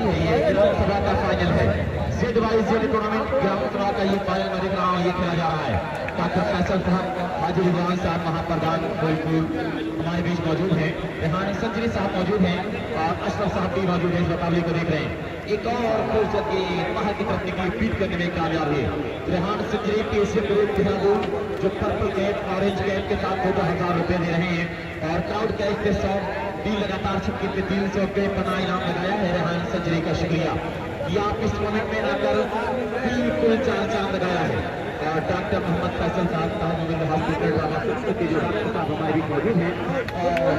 है, ये ग्राम सभा का फाइनल है। Z टूर्नामेंट ग्राम सभा का ये फाइनल मैं देख रहा हूँ, ये खेला जा रहा है। डॉक्टर फैसल साहब, हाजी रिजवान साहब महाप्रधान फूलपुर हमारे बीच मौजूद हैं, रेहान संजरी साहब मौजूद हैं और अशरफ साहब भी मौजूद हैं इस मुकाबले को देख रहे हैं। एक और फुर्सत की बाहर की तरफ निकली, बीट करने में कामयाब हुए रेहान संजरी PSM ग्रुप देहरादून, जो पर्पल कैप ऑरेंज कैप के साथ 2,000 रुपए दे रहे हैं और क्राउड कैप के 100 तीन लगातार छक्के पे 300 पे बना इनाम लगाया है रेहान संजरी का शुक्रिया। ये आप इस टूर्नामेंट में आकर बिल्कुल चांद लगाया है। और डॉक्टर मोहम्मद फैसल साहब हॉस्पिटल ड्रामा के जो डॉक्टर साहब हमारे भी मौजूद हैं और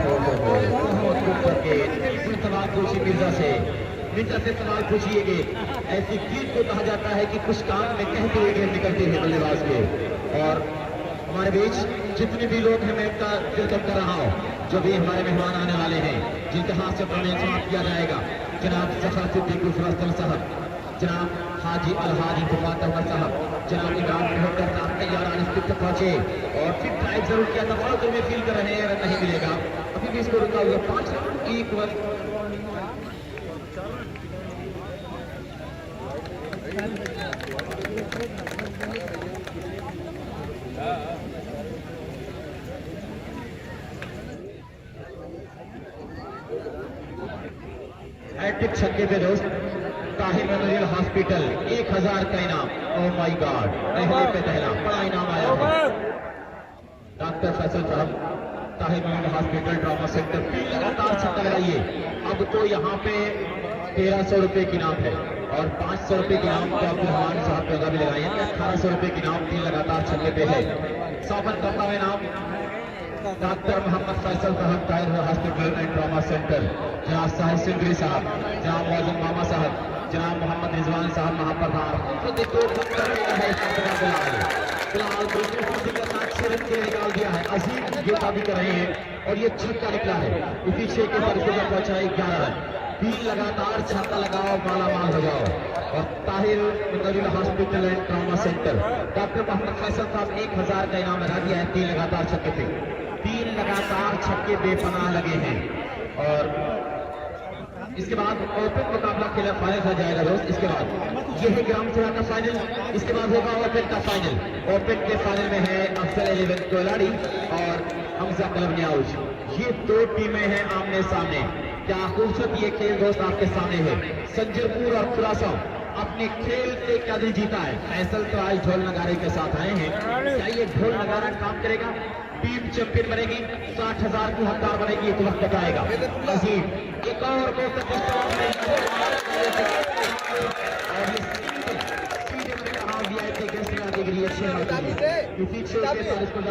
सवाल पूछिए मिर्जा से सवाल पूछिएगे। ऐसी गीत को कहा जाता है कि कुछ काम में कहते हुए गेम निकलते हैं बल्लेबाज के। और हमारे बीच जितने भी लोग हैं मैं उनका वेलकम कर रहा हूँ, जो भी हमारे मेहमान आने वाले हैं जिनके हाथ से टूर्नामेंट समाप्त किया जाएगा। जनाब जफर सिद्दीक फरस्तल साहब, जनाब हाजी अलहाजी फुफात अहमद साहब, जनाब इमरान मोहम्मद साहब तैयार आने से पहुंचे और फिर ड्राइव जरूर किया था, बहुत में फील कर रहे हैं रन नहीं मिलेगा। अभी भी इसको रुका हुआ 5 रन की हैट्रिक छक्के पे दोस्त ताहिर मेमोरियल हॉस्पिटल 1000 का इनाम। ओह माय गॉड, पहले पे पहला बड़ा इनाम आया है। डॉक्टर फैसल साहब Tahir memorial hospital drama centre 3 लगातार छक्का लगाइए। अब तो यहाँ पे 1300 रुपए की इनाम है और 500 रुपए की इनाम तो अब्दुल रहमान साहब पैदा भी लगाए हैं। 1800 रुपए की इनाम 3 लगातार छक्के पे है। 100 करता हुआ इनाम डॉक्टर मोहम्मद फैसल साहब Tahir hospital and trauma centre, जनाब साहिब सिंगरी साहब, जनाब मौजूद मामा साहब, जनाब मोहम्मद रिजवान साहब महाप्रधान। फिलहाल दूसरी कुर्सी का साथ 6 रन के लिए निकाल दिया है। अजीम ये दावी कर रहे हैं और ये छक्का निकला है। इसी 6 के साथ इसको पहुंचा 11 रन। 3 लगातार छक्का लगाओ, माला माल हो जाओ। और Tahir memorial hospital and trauma centre doctor Mohammad Faisal साहब 1000 का इनाम लगा दिया है 3 लगातार छक्के पे। 3 लगातार छक्के बेपनाह लगे हैं। और इसके बाद ओपन मुकाबला खेला फाइनल हो जाएगा दोस्त। इसके बाद ये है ग्राम सभा का फाइनल, इसके बाद होगा ओपन का फाइनल। ओपन के फाइनल में है अफजल 11 कोलाड़ी और हमजा कलमनियाउज। ये 2 टीमें हैं आमने सामने। क्या खूबसूरत ये खेल दोस्त आपके सामने है। संजरपुर और खुलासा अपने खेल से क्या दिल जीता है। फैसल तो आज ढोल नगारे के साथ आए हैं, क्या ये ढोल नगारा काम करेगा? टीम चैंपियन बनेगी, 60,000 की हकदार बनेगी, एक वक्त बताएगा। अजीम एक और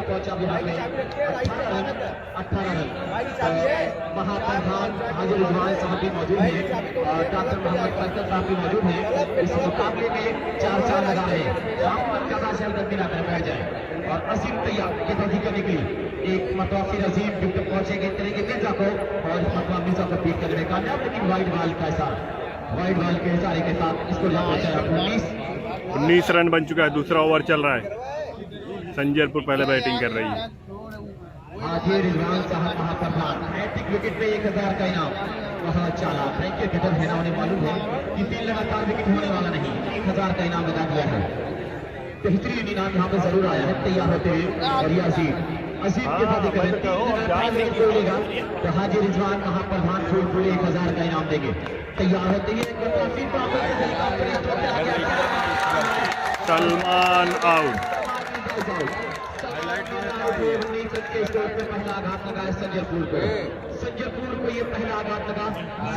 पहुंचा बिहार में 18 रन। महाप्रधान हाजी रिजवान साहब भी मौजूद हैं और डॉक्टर मोहम्मद फैसल साहब भी मौजूद हैं। इस मुकाबले में 4 लगा रहे हैं। बैठ जाए और अजीम तैयार के करने के लिए एक मतवाफी अजीम विकेट पहुंचेंगे इस तरह के मिर्जा को और मतवा मिर्जा को बीट करने में कामयाब, लेकिन वाइड बॉल का साथ वाइड बॉल के इशारे के साथ इसको पहुंचा 19 रन बन चुका है। दूसरा ओवर चल रहा है। संजरपुर पहले बैटिंग कर रही है। हाजी रिजवान साहब महाप्रधान हैट्रिक विकेट पे 1000 का इनाम। वहाँ चाला थैंक यू किधर है ना, उन्हें मालूम है कि 3 लगातार विकेट होने वाला नहीं, 1000 का इनाम लगा दिया है। बेहतरीन इनाम यहाँ पे जरूर आया है तैयार होते हुए। और ये अजीम के साथ बोलेगा तो हाजी रिजवान महाप्रधान फूल 1000 का इनाम देंगे। तैयार होते ही सलमान आउट। पहला आघात लगा है संजरपुर को ये पहला आघात लगा। Z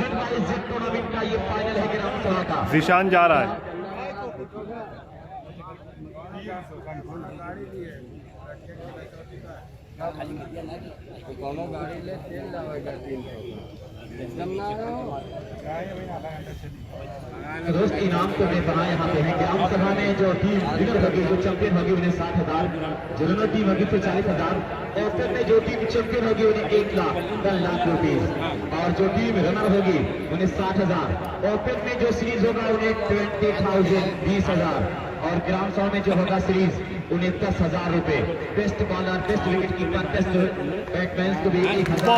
टूर्नामेंट का ये फाइनल है ग्राम सभा का। जिशान जा रहा है। दोस्त इनाम तो बेपनाह यहाँ पे है। ग्राम सभा में जो टीम विनर होगी, जो चैंपियन होगी, उन्हें 60,000, जो रनर टीम होगी तो 40,000, और फिर में जो टीम चैंपियन होगी उन्हें 1 लाख रुपीज, और जो टीम रनर होगी उन्हें 60,000, और फिर में जो सीरीज होगा उन्हें 20,000 20,000, और ग्राम सभा में जो होगा सीरीज उन्हें 10,000 रुपए। Best bowler, best wicket keeper, best batsman को भी 1,000।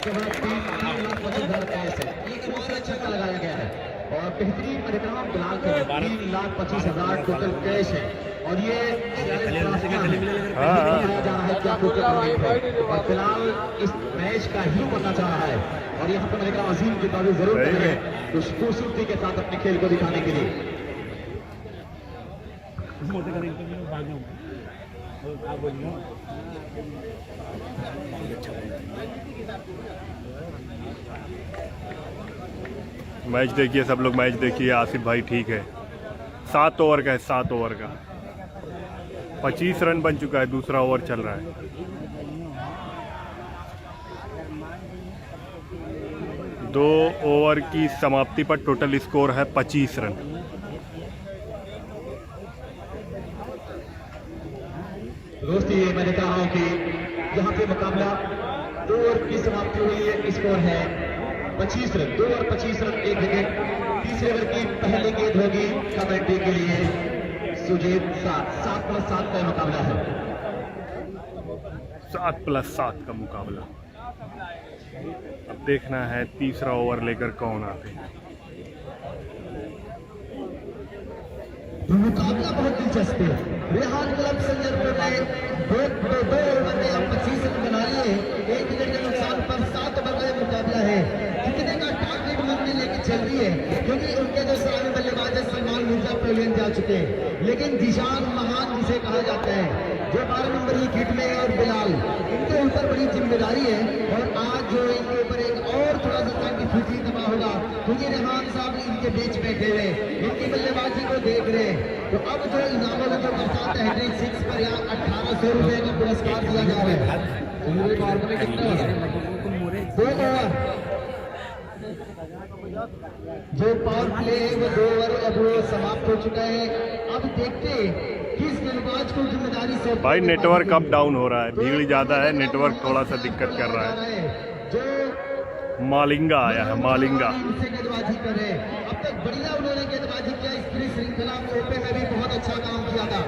उसके बाद 3,25,000 कैश है। एक और छक्का लगाया गया है और बेहतरीन परिणाम बिलाल के 3,25,000 टोटल कैश है। और ये जा रहा है क्या टूर्नामेंट है और बिलाल इस मैच का ही बनना चाह रहा है और यहाँ पे मैंने कहा अजीम की दावी जरूर करेंगे कुछ खूबसूरती के साथ अपने खेल को दिखाने के लिए। मैच देखिए सब लोग, मैच देखिए। आसिफ भाई ठीक है, 7 ओवर का है, 7 ओवर का 25 रन बन चुका है, दूसरा ओवर चल रहा है। दो ओवर की समाप्ति पर टोटल स्कोर है 25 रन। दोस्तों ये मैंने कहा हूं कि यहाँ पे मुकाबला 2 ओवर की समाप्ति हुई है, स्कोर है 25 रन, 2 ओवर 25 रन 1 विकेट। तीसरे ओवर की पहली गेंद होगी कमेंट्री के लिए सुजीत 7+7 का मुकाबला है। 7+7 का मुकाबला। अब देखना है तीसरा ओवर लेकर कौन आते हैं। मुकाबला बहुत दिलचस्प है। रेहान क्लब संजरपुर ने दो ओवर में अब 25 रन बना लिए, 1 विकेट के नुकसान पर 7 ओवर का मुकाबला है। कितने का टारगेट मन में लेकर चल रही है क्योंकि उनके जो सलामी बल्लेबाज है सलमान मिर्जा पवेलियन जा चुके हैं, लेकिन जीशान महान जिसे कहा जाता है जो 12 नंबर की किट में है और बिलाल, इनके ऊपर बड़ी जिम्मेदारी है। और आज जो इनके ऊपर एक और थोड़ा सा ताकि फिटली दबा होगा क्योंकि रेहान साहब इनके बीच बैठे हुए इनकी बल्लेबाजी को देख रहे हैं। तो अब जो इनामों का जो बरसात है 6 पर यहाँ 1800 रुपए का पुरस्कार दिया जा रहा है। जो पावर प्ले है वो 2 ओवर अब समाप्त हो चुका है। अब देखते किस गेंदबाज को जिम्मेदारी से। भाई नेटवर्क अप डाउन हो रहा है, भीड़ ज्यादा है, नेटवर्क थोड़ा सा दिक्कत कर रहा है। जो मालिंगा आया है, मालिंगा गेंदबाजी कर रहे हैं, अब तक बढ़िया उन्होंने गेंदबाजी किया। स्त्री श्रृंखला ओपे में भी बहुत अच्छा काम किया था।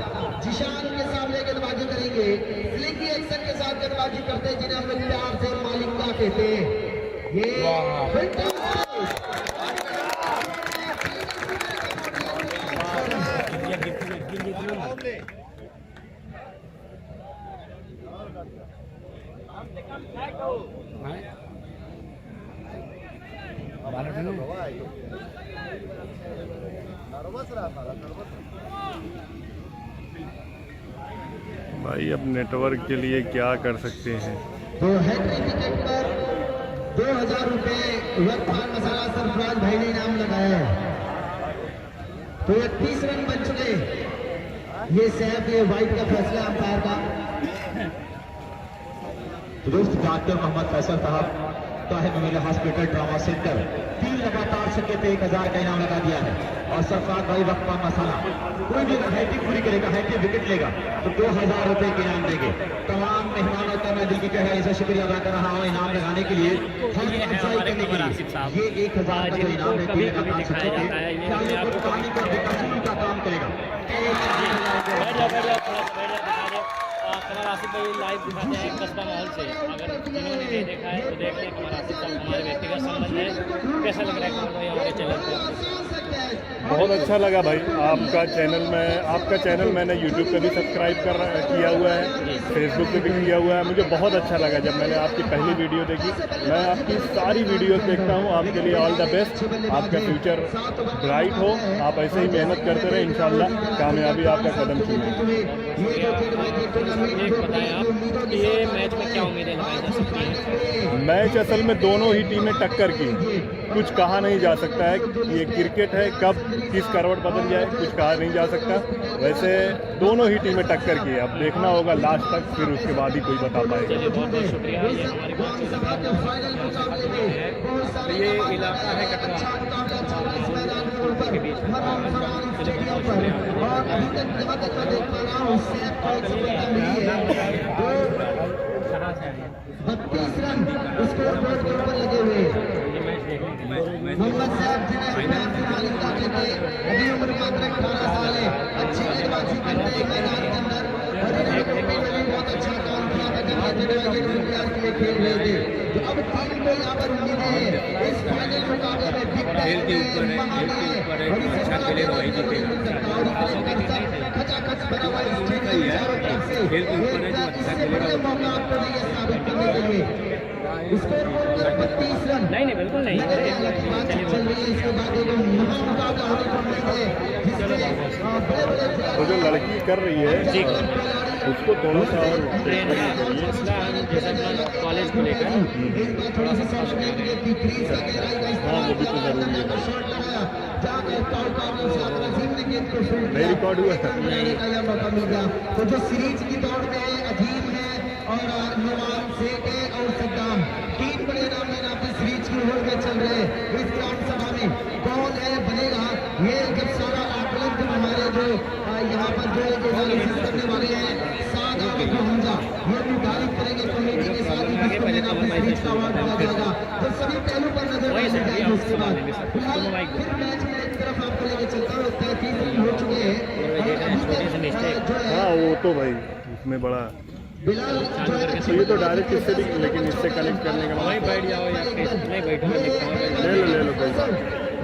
जिशान के सामने गेंदबाजी करेंगे, स्लिंगी एक्शन के साथ गेंदबाजी करते जिन्हें हम लोग प्यार से मालिंगा कहते हैं। ये भाई अब नेटवर्क के लिए क्या कर सकते हैं। तो हैट्रिक विकेट पर 2000 रुपए वर्तमान मसाला सरफराज भाई ने इनाम लगाया है। तो 30 रन बन चुके। ये सैफ ये वाइट का फैसला अंपायर का। दोस्त डॉक्टर मोहम्मद फैसल साहब ताहिर मीरा हॉस्पिटल ट्रॉमा सेंटर 3 लगातार छक्के पे 1000 का इनाम लगा दिया है। और सरफराज भाई वक्फा मसाला कोई भी हैट्रिक पूरी करेगा, हैट्रिक विकेट लेगा तो 2000 रुपए के इनाम देंगे। तमाम मेहमानों का मैं दिल की गहराई से शुक्रिया अदा कर रहा हूँ इनाम लगाने के लिए, हौसला अफजाई करने के लिए। ये 1000 का जो इनाम है 3 लगातार छक्के पे पानी का बेकसूर का काम करेगा। आसिफ भाई लाइव दिखाते हैं कस्बा माहौल से। अगर जिन्होंने नहीं देखा है तो देख लें। हमारा आसिफ साहब हमारे व्यक्तिगत संबंध है। कैसा लग रहा है कमल भाई आपके चैनल पर? बहुत अच्छा लगा भाई आपका चैनल मैंने यूट्यूब पे भी सब्सक्राइब किया हुआ है, फेसबुक पे भी किया हुआ है। मुझे बहुत अच्छा लगा जब मैंने आपकी पहली वीडियो देखी। मैं आपकी सारी वीडियोस देखता हूँ। आपके लिए ऑल द बेस्ट, आपका फ्यूचर ब्राइट हो, आप ऐसे ही मेहनत करते रहे, इंशाल्लाह कामयाबी आपका कदम चूमे। ये मैच में क्या उम्मीदें लगाई जा सकती हैं? मैच असल में दोनों ही टीमें टक्कर की, कुछ कहा नहीं जा सकता है। ये क्रिकेट है, कब किस करवट बदल जाए कुछ कहा नहीं जा सकता। वैसे दोनों ही टीमें टक्कर की है, अब देखना होगा लास्ट तक, फिर उसके बाद ही कोई बता पाएगा। चलिए बहुत बहुत शुक्रिया। ये हमारी बात ये इलाका है कटरा के बीच में। और अभी तक जहाँ तक मैं देख पा रहा हूँ 32 रन स्कोर बोर्ड के ऊपर लगे हुए। मोहम्मद साहब जिन्हें मालिका कहते हैं, अभी उम्र मात्र 18 साल है, अच्छी गेंदबाजी करते हैं मैदान के अंदर और इन्होंने बहुत अच्छा काम किया था जब ये खेल रहे थे। तो अब 3 को खेल के ऊपर है, खेल के ऊपर है, जो अच्छा खेलेगा वही जीतेगा। खासों के लिए नहीं थे, सही है, खेल के ऊपर है, जो अच्छा खेलेगा वो नहीं नहीं बिल्कुल नहीं। तो जो लड़की कर रही है जी उसको थोड़ा सा और मसला हम जैसे अपना कॉलेज को लेकर थोड़ा सा हाँ वो भी तो ज़रूरी है। नहीं रिकॉर्ड हुआ है। तो जो सीरीज की दौड़ में अजीम है और नुमान शेख है और सद्दाम, 3 बड़े नाम आपकी सीरीज की होड़ में चल रहे हैं। इस ग्राम सभा में कौन है बनेगा, ये जब सारा आकलन जब हमारे जो यहाँ पर जो एनालिसिस करने वाले हैं सादा हमजा ये निर्धारित करेंगे कमेटी के साथ ही पहले का सीरीज का अवार्ड दिया जाएगा। जब सभी पहलू पर नजर डाली जाएगी उसके बाद फिलहाल फिर मैच में एक तरफ आपको लेके चलता हूँ। 33 रन हो चुके हैं। हाँ वो तो भाई उसमें बड़ा तो ये तो डायरेक्ट इससे भी, लेकिन इससे कनेक्ट करने का वहीं बैठ जाओ या नहीं बैठो मैं लिखता हूँ। ले लो कोई बात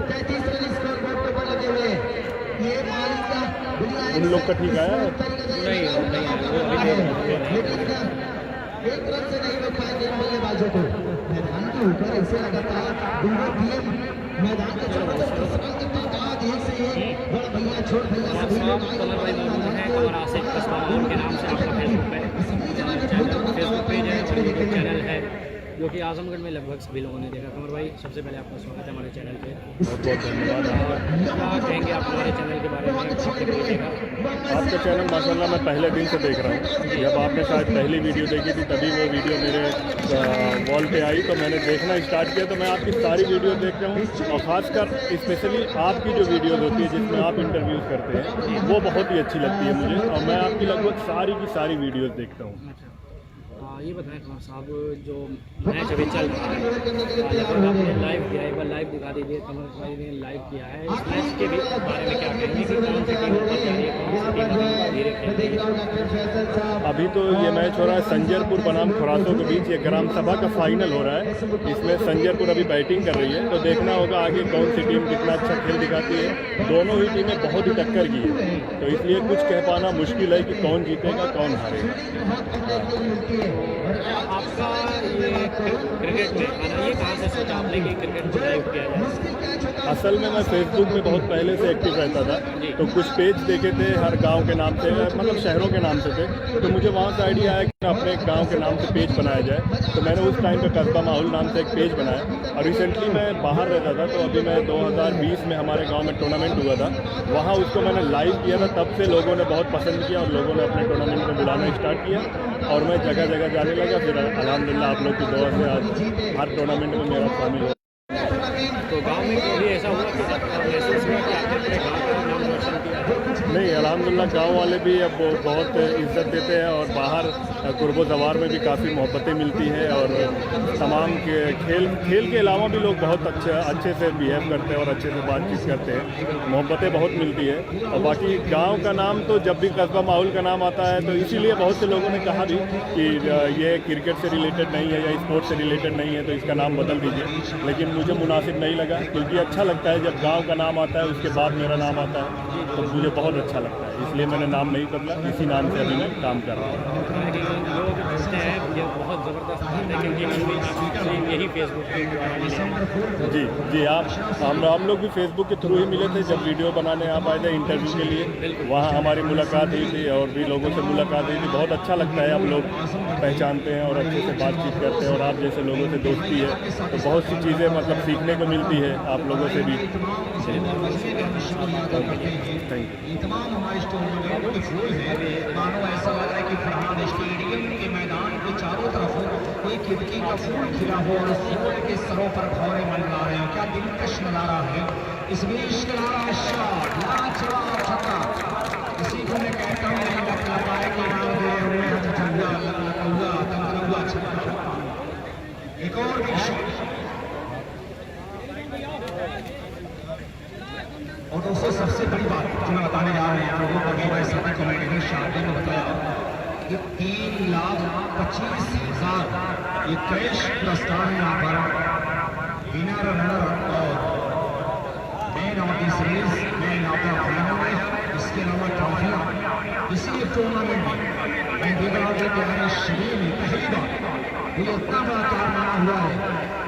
33 रन स्कोर बोर्ड पर लगे हुए हैं। ये मालिक का उन लोग का ठीक आया नहीं वो अभी एक रन से नहीं रोक पाएंगे बल्लेबाजों को। मैदान के ऊपर ऐसे लगातार दोनों टीम मैदान के जबरदस्त सवाल के बाद एक से एक बड़ा भैया छोड़ भैया सभी लोग कमर भाई मौजूद है। कमर आसिफ कस्बा माहौल के नाम से आपका फेसबुक पेज है और यूट्यूब चैनल है जो कि आजमगढ़ में लगभग सभी लोगों ने देखा। कमर भाई सबसे पहले आपका स्वागत है हमारे चैनल पे। बहुत बहुत धन्यवाद। क्या कहेंगे आप हमारे चैनल के बारे में? आपका चैनल माशाल्लाह मैं पहले दिन से देख रहा हूँ। जब आपने शायद पहली वीडियो देखी थी तभी वो वीडियो मेरे वॉल पे आई तो मैंने देखना स्टार्ट किया। तो मैं आपकी सारी वीडियो देख रहा हूँ और ख़ासकर स्पेशली आपकी जो वीडियोज़ होती है जिसमें आप इंटरव्यूज़ करते हैं वो बहुत ही अच्छी लगती है मुझे और मैं आपकी लगभग सारी की सारी वीडियोज़ देखता हूँ। ये बताएं कमर साहब जो मैच अभी चल रहा है लगभग आपने लाइव किया, एक बार लाइव दिखा दीजिए। कमर भाई ने लाइव किया है, इस मैच के भी बारे में क्या कहेंगे कि कौन सी टीम ऊपर जा रही है, कौन सी टीम धीरे खेल रही है? अभी तो ये मैच हो रहा है संजरपुर बनाम खुरासों के बीच। ये ग्राम सभा का फाइनल हो रहा है। इसमें संजरपुर अभी बैटिंग कर रही है तो देखना होगा आगे कौन सी टीम कितना अच्छा खेल दिखाती है। दोनों ही टीमें बहुत ही टक्कर की है तो इसलिए कुछ कह पाना मुश्किल है कि कौन जीतेगा कौन हारेगा। आपका ये क्रिकेट में आना ये कहाँ से सोचा आपने कि क्रिकेट को लाइव किया जाए? असल में मैं फेसबुक में बहुत पहले से एक्टिव रहता था तो कुछ पेज देखे थे हर गांव के नाम से, मतलब शहरों के नाम से थे। तो मुझे वहां से आइडिया आया कि अपने गांव के नाम से पेज बनाया जाए। तो मैंने उस टाइम पे कस्बा माहौल नाम से एक पेज बनाया और रिसेंटली मैं बाहर रहता था तो अभी मैं 2020 में हमारे गाँव में टूर्नामेंट हुआ था, वहाँ उसको मैंने लाइव किया था। तब से लोगों ने बहुत पसंद किया और लोगों ने अपने टूर्नामेंट में बुलाना स्टार्ट किया और मैं जगह जगह जाने लगा। फिर अल्हम्दुलिल्लाह आप लोग की दुआ से आज हर टूर्नामेंट में मेरा शामिल हो। तो गांव में कभी ऐसा हुआ कि महसूस हुआ कि आपने अपने गांव का नाम रोशन किया? नहीं अल्हम्दुलिल्लाह गांव वाले भी अब बहुत इज्जत देते हैं और बाहर कुर्बो ज़वार में भी काफ़ी मोहब्बतें मिलती हैं और तमाम के खेल के अलावा भी लोग बहुत अच्छे से बिहेव करते हैं और अच्छे से बातचीत करते हैं, मोहब्बतें बहुत मिलती है। और बाकी गांव का नाम तो जब भी कस्बा माहौल का नाम आता है तो इसीलिए बहुत से लोगों ने कहा भी कि ये क्रिकेट से रिलेटेड नहीं है या स्पोर्ट्स से रिलेटेड नहीं है तो इसका नाम बदल दीजिए, लेकिन मुझे मुनासिब नहीं लगा क्योंकि अच्छा लगता है जब गाँव का नाम आता है उसके बाद मेरा नाम आता है तो मुझे बहुत अच्छा लगता है, इसलिए मैंने नाम नहीं बदला। इसी नाम से अभी मैं काम कर रहा हूँ। लोग पूछते हैं ये बहुत ज़बरदस्त बात है क्योंकि हम भी यही फेसबुक के द्वारा मिले हैं। जी हम लोग भी फेसबुक के थ्रू ही मिले थे जब वीडियो बनाने आप आए थे इंटरव्यू के लिए। वहाँ हमारी मुलाकात हुई थी और भी लोगों से मुलाकात हुई थी। बहुत अच्छा लगता है आप लोग पहचानते हैं और अच्छे से बातचीत करते हैं और आप जैसे लोगों से दोस्ती है तो बहुत सी चीज़ें मतलब सीखने को मिलती है आप लोगों से भी। Thank you. तमाम हमारे स्टूडियो में फूल है, मानो ऐसा लग रहा है कि फरहान स्टेडियम के मैदान के चारों तरफ कोई खिड़की का फूल खिला हो और फूल के सरों पर भौरे मंडरा रहे हो। क्या दिलकश नजारा है। इस बीच शॉट लाजवाब छक्का, इसी को मैं कहता हूँ नहीं लगता पाए कि नाम दे हुए हैं झंडा लगा छक्का। एक और भी शॉट और दोस्तों सबसे बड़ी बात जो मैं बताने जा रहे हैं लोगों को भी वैसे भी कमेटी ने शादी में बताया कि 3,25,000 ये कैश पुरस्कार है यहाँ पर विनर रनर और इसी टूर्नामेंट में मैं देख रहा हूँ कि हमारे शरीर में पहली बार ये इतना बड़ा कारनामा हुआ है।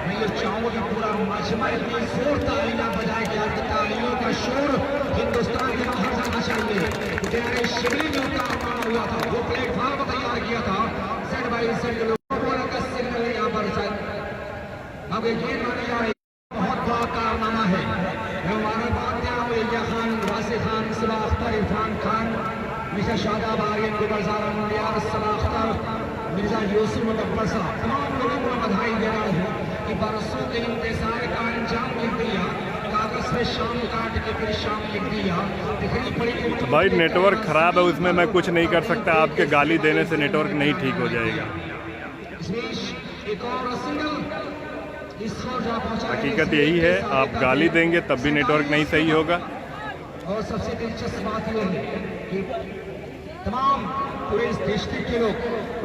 मैं ये चाहूंगा कि पूरा मजमा इतनी जोर तालियां बजाए कि आपकी तालियों का शोर हिंदुस्तान के बाहर जाना चाहिए। क्योंकि हमारे शरीर में उतना कारनामा हुआ था, वो प्लेटफॉर्म तैयार किया था सेट बाई सेट लोगों का सिग्नल यहाँ पर अब ये माना जाए बहुत बड़ा कारनामा है। मैं हमारे बात या खान, वासिफ खान, सबा अख्तर, इरफान खान, मिर्जा शादाब, आर्यन, गुलजार, नियाज, सबा अख्तर, मिर्जा यूसुफ मुकब्बर साहब, तमाम लोगों को बधाई दे रहा हूँ कि बरसों के इंतजार का अंजाम लिख दिया। कागज पे शाम काट के फिर शाम लिख दिया। इतनी बड़ी भाई नेटवर्क खराब है, उसमें मैं कुछ नहीं कर सकता। आपके गाली देने से नेटवर्क नहीं ठीक हो जाएगा। एक और सिंगल हकीकत यही है, आप गाली देंगे तब भी नेटवर्क नहीं सही होगा। और सबसे दिलचस्प बात यह है कि तमाम पूरे इस डिस्ट्रिक्ट के लोग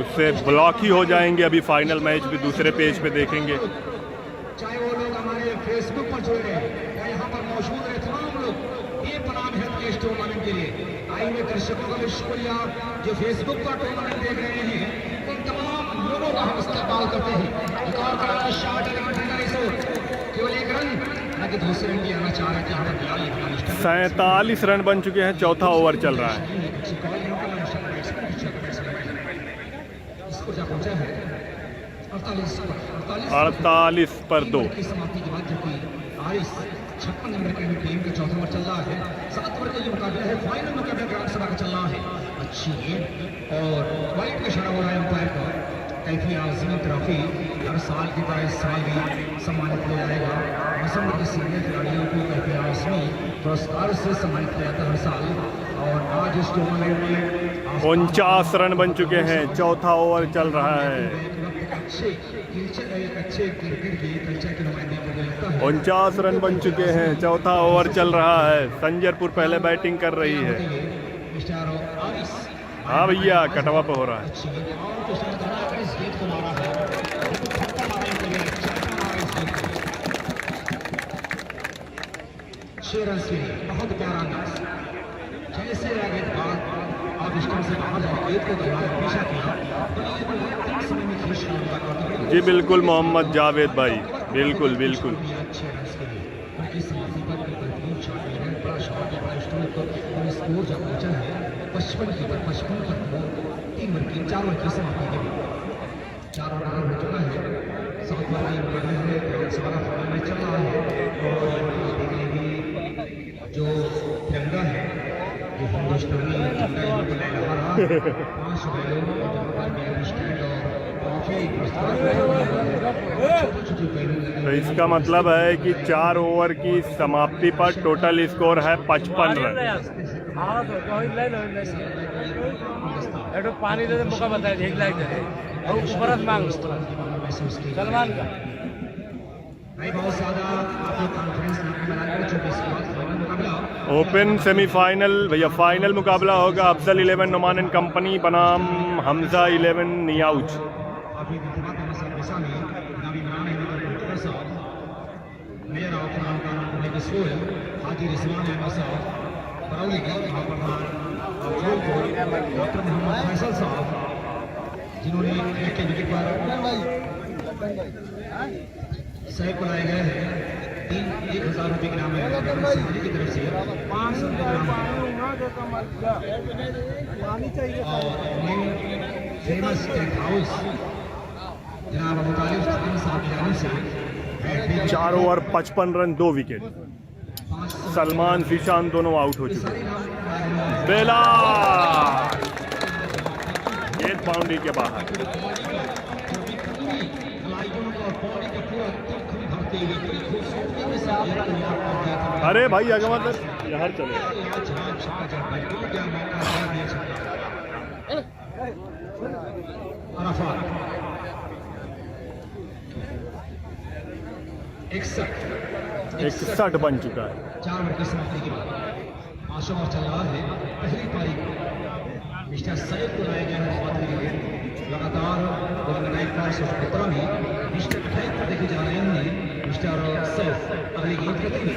उससे ब्लॉक ही हो जाएंगे। अभी फाइनल मैच भी दूसरे पेज पे देखेंगे। चाहे वो लोग हमारे फेसबुक पर जुड़ रहे हैं या यहाँ पर मौजूद रहे, तमाम लोग ये प्रणाम है कि इस टूर्नामेंट के लिए आए हुए दर्शकों का भी शुक्रिया। जो फेसबुक पर टूर्नामेंट देख रहे हैं उन तमाम लोगों का हम इस्तेमाल करते हैं। एक और बड़ा शॉट केवल एक रन ना कि दूसरे रन भी आना चाह रहे थे। 47 रन बन चुके हैं, चौथा ओवर चल रहा है। 48 पर 2 समाप्ति के बाद जबकि 56 नंबर की टीम का चौथा ओवर चल रहा है। 7 ओवर का ये मुकाबला है, फाइनल मुकाबला ग्राम सभा का चल रहा है। अच्छी गेंद और वाइड का इशारा हो रहा है अंपायर का। कैफी आज़मी ट्रॉफी हर साल की तरह इस साल भी सम्मानित किया जाएगा। मौसम के सीनियर खिलाड़ियों को कैफी आज़मी पुरस्कार से सम्मानित किया जाता है हर साल। और आज इस टूर्नामेंट में 49 रन बन चुके हैं, चौथा ओवर चल रहा है। 49 रन बन चुके हैं, चौथा ओवर चल रहा है। संजरपुर पहले बैटिंग कर रही है। हाँ भैया, कटवा पे हो रहा है। बहुत प्यारा अंदाज, जैसे आप स्टंप से बाहर जाए गेंद को दबाया, पीछा किया तो समय में खींच लिया। जी बिल्कुल मोहम्मद जावेद भाई, बिल्कुल बिल्कुल। स्कोर जब पहुंचा है 55 पर 3 ओवर की 4 ओवर की समाप्ति के बाद 4 ओवर हो चुका है। 7 ओवर की मुकाबला है, सारा फाइनल में चल रहा है। और जो तिरंगा है, जो हिंदुस्तानी झंडा यहाँ पर लहरा रहा है, 5 बैलों जहाँ पर स्टैंड तो इसका मतलब है कि 4 ओवर की समाप्ति पर टोटल स्कोर है 55 रन। पानी दे मौका बताया एक लाइक दे और बरस मांग सलमान का ओपन सेमीफाइनल भैया, फाइनल मुकाबला होगा अफजल 11 नुमान एंड कंपनी बनाम हमजा 11 नियाउज। हाजी रिजवान अहमद साहब, बरौली के डॉक्टर मोहम्मद फैसल साहब, जिन्होंने एक के विकेट पर सहयोग को लाए गए हैं। 1,000 रुपये के नाम है की तरफ से 500 फेमस टेंट हाउस जनाब अबू तालिब साहब की जानिब से 4 ओवर 55 रन 2 विकेट। सलमान शीशान दोनों आउट हो चुके हैं। बेला गेंद बाउंड्री के बाहर। अरे भाई आगे मतलब जहर चले। एक 60 बन चुका है। 4 ओवर की समाप्ति के बाद 5 ओवर चल रहा है। पहली पारी मिस्टर सैयद को लाया गया है। लगातार 15 में मिस्टर 28 देखे जा रहे हैं। मिस्टर सैफ अगली गेंद रखेंगे।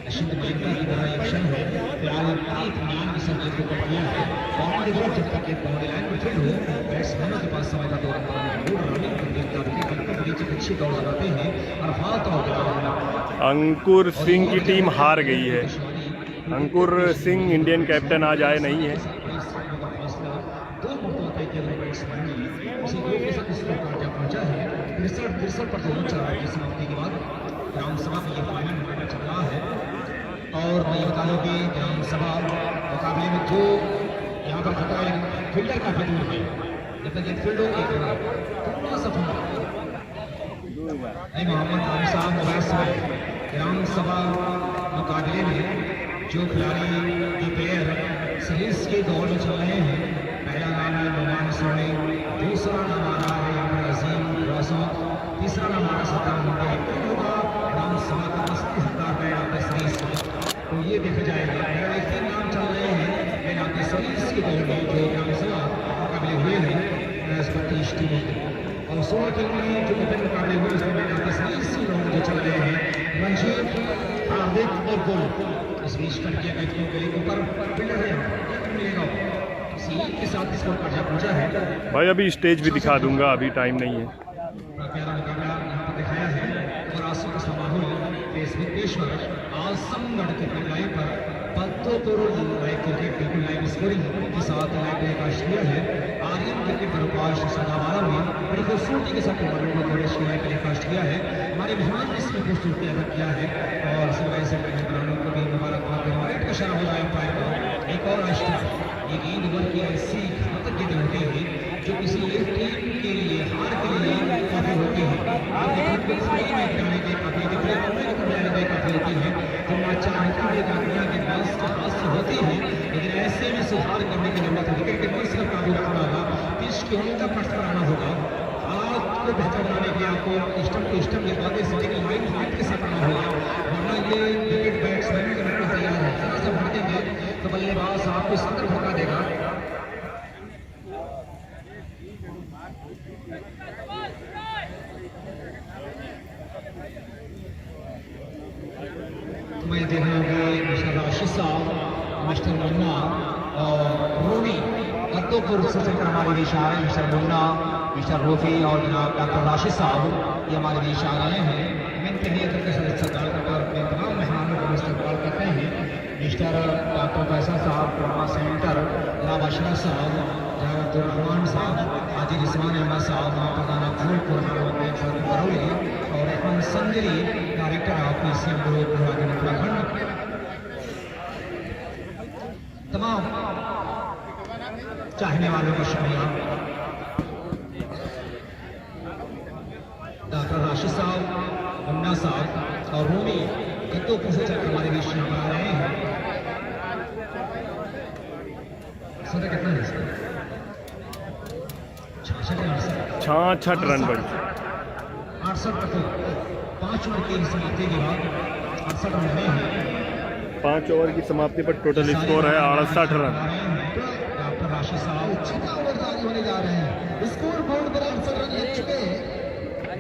अश्विन मलिंगा की तरह एक्शन है, फिलहाल इत्मीनान के साथ गेंद को पकड़ लिया है। बाउंड्री की तरफ जब तक गेंद बाउंड्री लाइन पर फील्ड हो, बैट्समैनों के पास समय का दौर रनिंग कर गेंद का विकेट के नीचे अच्छी दौड़ लगाते हैं और फाल तौर पर अंकुर सिंह की टीम हार गई है। अंकुर सिंह इंडियन कैप्टन आज आए नहीं है। पर दोनों चार की समाप्ति के बाद ग्राम सभा में यह फाइनल मुकाबला चल रहा है। और मैं ये बता दूं कि ग्राम सभा मुकाबले में जो यहाँ पर खतरा है, फील्डर काफी दूर है। जब तक ये फील्ड हो थोड़ा सा फंदा मोहम्मद आम साहब मुबारक साहब ग्राम सभा मुकाबले में जो खिलाड़ी जो प्लेयर सीरीज के दौर में चल रहे हैं, पहला नाम है नुमान सोनी, दूसरा नाम आ रहा है यहाँ पर अजीम रसूख, तीसरा नाम आ रहा सत्तान मुंडा। कौन होगा ग्राम सभा का असली हकदार है यहाँ पर सीरीज का, तो ये देखा जाएगा। मेरा एक तीन नाम चल रहे हैं यहाँ पर सीरीज के दौर में जो ग्राम सभा मुकाबले हुए हैं 25 टीमों के, और 16 टीमों में जो ओपन मुकाबले हुए उसमें यहाँ पर सीरीज के दौर जो चल रहे हैं रंजीत, हार्दिक और गोल। इस बीच करके बैठने के लिए ऊपर फील्डर है मिलेगा के साथ स्कोर कार्ड पहुंचा है। भाई अभी स्टेज भी दिखा दूंगा, अभी टाइम नहीं है। प्यारा मुकाबला यहाँ पर दिखाया है और आंसू का समारोह फेसबुक पेश पर आजमगढ़ के लाइव पर लाइव क्रिकेट बिल्कुल लाइव स्कोरिंग के साथ लाइव टेलीकास्ट किया है। आर्यन क्रिकेट बरूपाश सदावारा में बड़ी खूबसूरती के साथ टूर्नामेंट को कवरेज किया है, टेलीकास्ट किया है। हमारे मेहमान ने इसमें खूबसूरती अदा किया है और सिवाय से मेहमानों को भी मुबारकबाद देना। एक इशारा हो जाए एम्पायर को, एक और आश्चर्य ये गेंद ओवर की ऐसी घातक गेंदें होती हैं जो किसी एक टीम के लिए हार के लिए काफी होती है। आप देखिए खाई में जाने के काफी जाने काफी होती है, तो अच्छा हल्की गाड़ियाँ के पास हाथ से होती है, लेकिन ऐसे में सुधार करने की जरूरत है। विकेट के पास का काबू रखना होगा, पिच की होने का पट कराना होगा, हाथ को बेहतर बनाने के लिए आपको स्टम्प के बाद सिटी की लाइन हाइट के साथ आना होगा, वरना ये विकेट बैट्समैन के बिल्कुल तैयार है। थोड़ा सा भटकेंगे तो बल्लेबाज आपको सतर भगा देगा। तो मैं देख रहा हूँ मिस्टर राशिद साहब, मिस्टर मुन्ना और रोनी अद्दोपुर से चलकर हमारे बीच आ रहे हैं। मिस्टर मुन्ना, मिस्टर रोफी और जनाब डॉक्टर राशिद साहब ये हमारे बीच आ रहे हैं। मैं तहियत करके सदस्यता और अपने तमाम मेहमानों को इस्तेमाल करते हैं। मिस्टर डॉक्टर फैसल साहब, ट्रामा सेंटर, जनाब अशरफ साहब, जनाब अब्दुर्रहमान साहब, हाजी रिजवान अहमद साहब, महाप्रधान फूलपुर करौली और Ahmad Sanjari, director of PCM group Uttarakhand, तमाम चाहने वालों को शुक्रिया। डॉक्टर राशिद साहब, मुन्ना साहब और रूमी तो पूछे चल हमारे बीच में आ रहे हैं। सर कितना है इसका? 66 रन बन 68 तक 5 ओवर की समाप्ति के बाद 68 रन हुए हैं। 5 ओवर की समाप्ति पर टोटल स्कोर है 68 रन। डॉक्टर राशिद साहब 6 ओवर जारी होने जा रहे हैं, स्कोर बोर्ड पर 68 रन लग चुके हैं।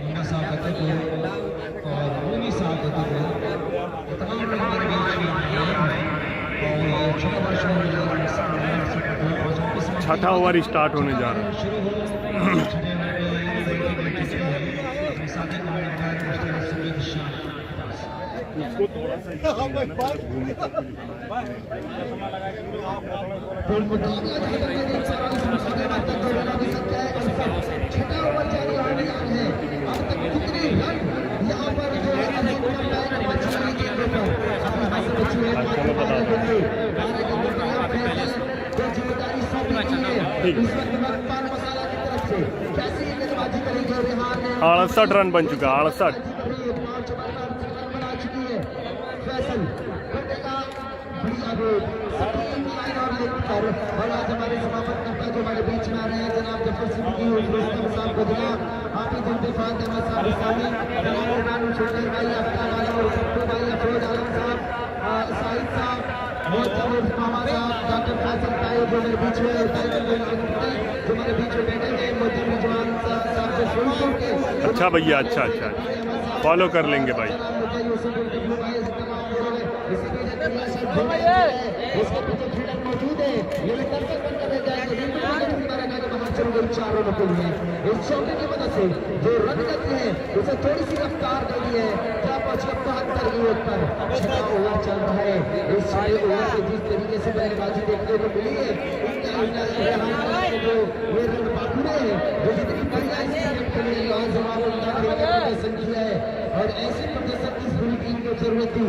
मुन्ना साहब कहते को और रूमी साहब कहते को तमाम लोग हमारे बीच में और छोटा वर्ष में 6ठा ओवर स्टार्ट होने जा रहा है। ठीक 68 रन बन चुका है 68। और आज हमारे समापनकर्ता जो हमारे बीच में आ रहे हैं जनाब जफर सिद्दीकी साहब को जनाब हाफिज इंतफात अहमद साहब इस्लामी, जनाब इमरान शोकर भाई, अफ्तार आलम और सत्तू भाई, अफरोज आलम साहब, साहिद साहब, मोहम्मद मामा साहब, डॉक्टर फैसल ताहिर जो मेरे बीच में जो हमारे बीच में बैठे हैं, मोहम्मद रिजवान साहब जो फिल्मों के अच्छा भैया अच्छा। फॉलो कर लेंगे भाई। इस चौके की मदद से जो रन गति है उसे थोड़ी सी रफ्तार देनी है। क्या 75 की ओर पर 6 ओवर चल रहा है। इस 6 ओवर से जिस तरीके से बल्लेबाजी देखने को मिली है जो ये रन बाकुरे हैं जो जितनी बढ़िया प्रदर्शन किया है और ऐसे प्रदर्शन की पूरी टीम को जरूरत थी।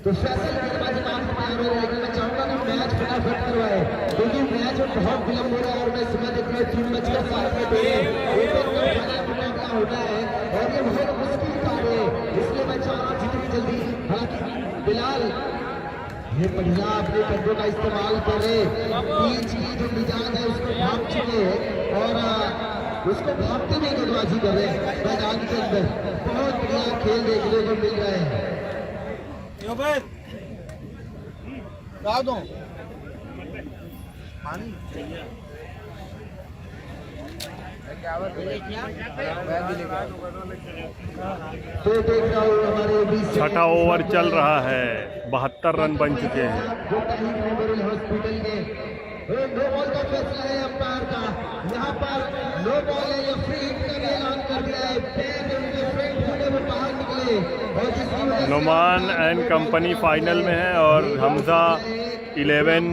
तो फैसल गेंदबाजी माफ तैयार हो लेकिन मैं चाहूंगा कि मैच फटाफट करवाए क्योंकि मैच में बहुत विलंब हो रहा है और मैं सुबह देख रहा हूँ 3:07 मुकाबला होना है और ये बहुत मुश्किल कार्य है। इसलिए मैं चाह रहा हूँ जितनी जल्दी, हालांकि बिलाल ये बढ़िया अपने कदों का इस्तेमाल कर रहे, बीच की जो मिजाज है उसको भाग चुके हैं और उसको भागते हुए गेंदबाजी कर रहे हैं मैदान के अंदर। बहुत बढ़िया खेल देखने को मिल रहा है। तो देख रहा हूँ हमारे 6ठा ओवर चल रहा है, 72 रन बन चुके हैं। हॉस्पिटल में नो बॉल का फैसला है अंपायर का। यहाँ पर नो बॉल है या फ्री हिट का ऐलान कर दिया है। पैर उनके फ्रंट फुटे वो बाहर निकले और जिसकी वजह से नुमान एंड कंपनी फाइनल में है और हमजा 11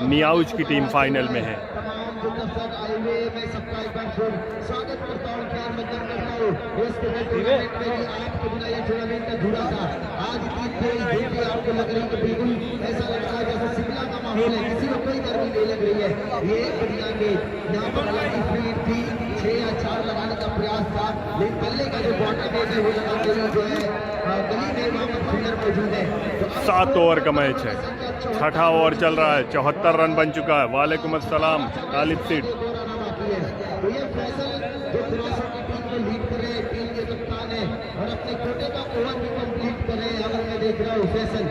नियाउज की टीम फाइनल में है। तमाम जो दर्शक आए हुए मैं सबका एक बार फिर स्वागत करता हूँ, खैर मकदम करता हूँ। इस टूर्नामेंट में आपके बिना ये टूर्नामेंट अधूरा था। आज इतनी तेज धूप भी आपको लग रही कि बिल्कुल ऐसा लग रहा है जैसे शिमला का माहौल है, किसी को कोई गर्मी नहीं लग रही है। ये बढ़िया गेंद यहाँ पर हालांकि फ्री थी, 6 या 4 लगाने का प्रयास था लेकिन बल्ले का जो बॉटम है वो लगाते हुए जो है गली में वहाँ पर फील्डर मौजूद है। 7 ओवर का मैच है, 6ठा ओवर चल रहा है, 74 रन बन चुका है। वालेकुम अस्सलाम तालिब सीट। तो ये फैसल जो फिरोजों की टीम को लीड कर रहे हैं, टीम के कप्तान है और अपने कोटे का ओवर भी कंप्लीट कर रहे हैं। अगर मैं देख रहा हूँ फैसल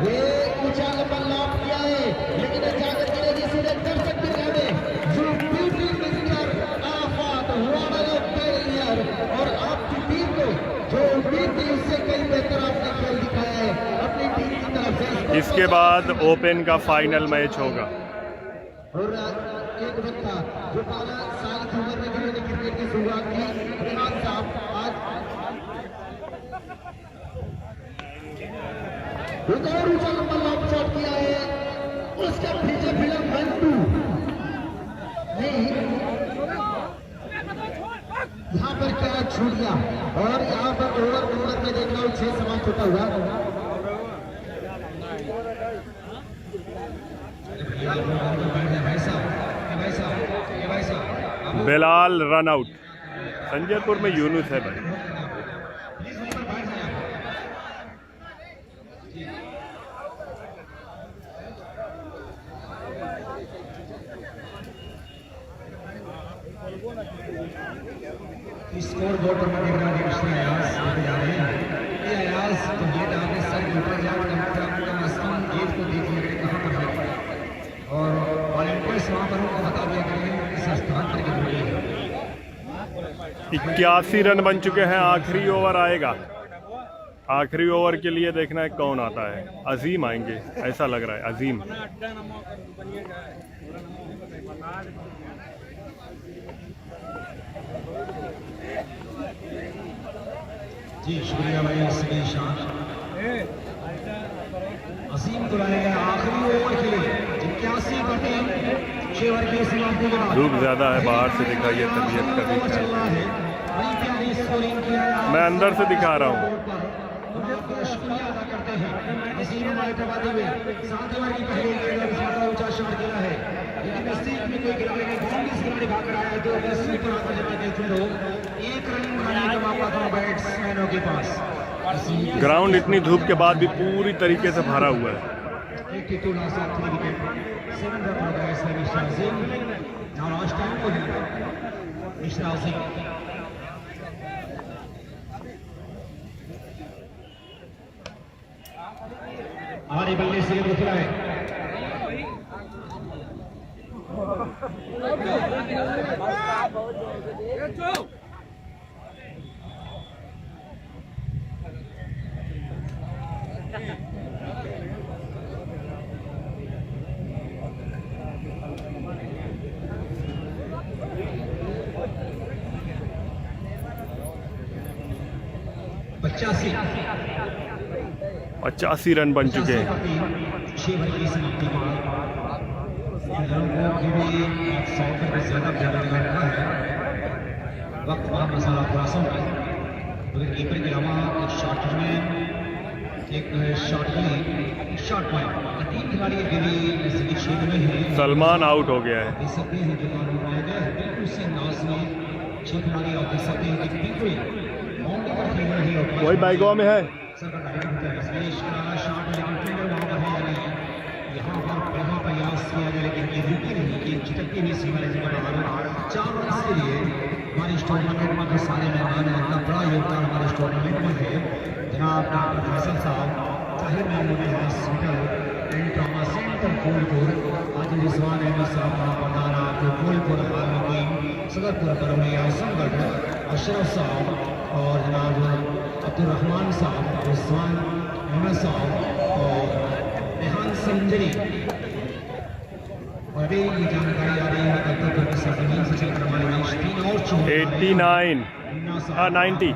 ये ऊंचा लंबा लॉक किया है लेकिन जाकर गिरेगी सीधे दर्शक की राह और आपकी टीम को जो उम्मीद थी उससे कई बेहतर आपने खेल दिखाया है अपनी टीम की तरफ से। इसके बाद ओपन का फाइनल मैच होगा। और एक बच्चा जो 12 साल की उम्र में जिन्होंने क्रिकेट की शुरुआत की, इमरान साहब आज एक और ऊंचा लंबा लॉन्ग शॉट किया है। उसका पीछे फिल्म 1-2 नहीं, यहाँ पर क्या छूट गया और यहाँ पर ओवर नंबर में देख रहा हूँ 6 समान छूटा हुआ। Bilal run out. संजयपुर में यूनुस है भाई। स्कोर बोर्ड पर देख रहा है अयाज लेके जा रहे हैं। ये अयाज तो गेंद आपने सर के ऊपर याद करना था, आपका आसान गेंद को देखिए कहाँ पर है और वॉलंटियर्स वहाँ पर उनको बता दिया करेंगे इस स्थान पर गिर रही है। 81 रन बन चुके हैं, आखिरी ओवर आएगा। आखिरी ओवर के लिए देखना है कौन आता है। अजीम आएंगे ऐसा लग रहा है, अजीम। जी शुक्रिया भाई सभी शान। अजीम को लाएगा आखिरी ओवर के लिए 81 पर 6 ओवर की समाप्ति के बाद। धूप ज़्यादा है, बाहर से दिखाइए तबीयत का भी ख्याल। मैं अंदर से दिखा रहा हूँ। शुक्रिया अदा करते हैं अजीम हमारे टबाते हुए 7 ओवर की पहली गेंद और ज्यादा ऊंचा शॉट खेला है लेकिन नजदीक में कोई खिलाड़ी ने कांग्रेस खिलाड़ी भाग रहा है तो बस ऊपर आकर जब देखते हो 1 रन बनाने का मौका था बैट्समैनों के पास। ग्राउंड इतनी धूप के बाद भी पूरी तरीके से भरा हुआ है। 82 लॉस ऑफ 3 विकेट 7 रन हो गए इसमें मिश्रा अजीम। नाउ लास्ट टाइम को मिश्रा अजीम हमारे बल्ले से दिख रहा है। 85 रन बन चुके हैं। 6 ओवर की समाप्ति के बाद खिलाड़ियों को भी 100 से ज्यादा ज़्यादा रखा है। वक्त वहाँ मसाला थोड़ा सा है, मगर कीपर के अलावा एक शॉटमैन, एक शॉट गली, शॉट पॉइंट, 3 खिलाड़ी भी नजदीकी क्षेत्र में हैं। सलमान आउट हो गया है। देख सकते हैं जो कानून बनाया गया है बिल्कुल से नाज में 6 खिलाड़ी आप देख सकते हैं कि बिल्कुल बाउंड्री पर खेल रहे हैं। वही बैगवा में है। शॉट लेकिन फील्डर वहाँ पर है या नहीं, यहाँ पर पहला प्रयास किया गया लेकिन ये रुकी नहीं, ये चिटकती हुई सीमा रेखा पर बाहर 4 रन के लिए हमारे इस टूर्नामेंट में जो सारे मेहमान हैं इतना बड़ा योगदान हमारे इस टूर्नामेंट में है। जनाब डॉक्टर फैसल साहब, Tahir Mahmood hospital and trauma centre Phulpur, आज रिजवान अहमद साहब महाप्रधान आपको फूलपुर हालमुकीम सदरपुर बरौनी आजमगढ़, अशरफ साहब और जनाब अब्दुलरहमान साहब, रिजवान अहमद साहब और रेहान संजरी। और अभी ये जानकारी आ रही है कि तब तक सरजमीन से चलकर हमारे मैच 3 और 89 90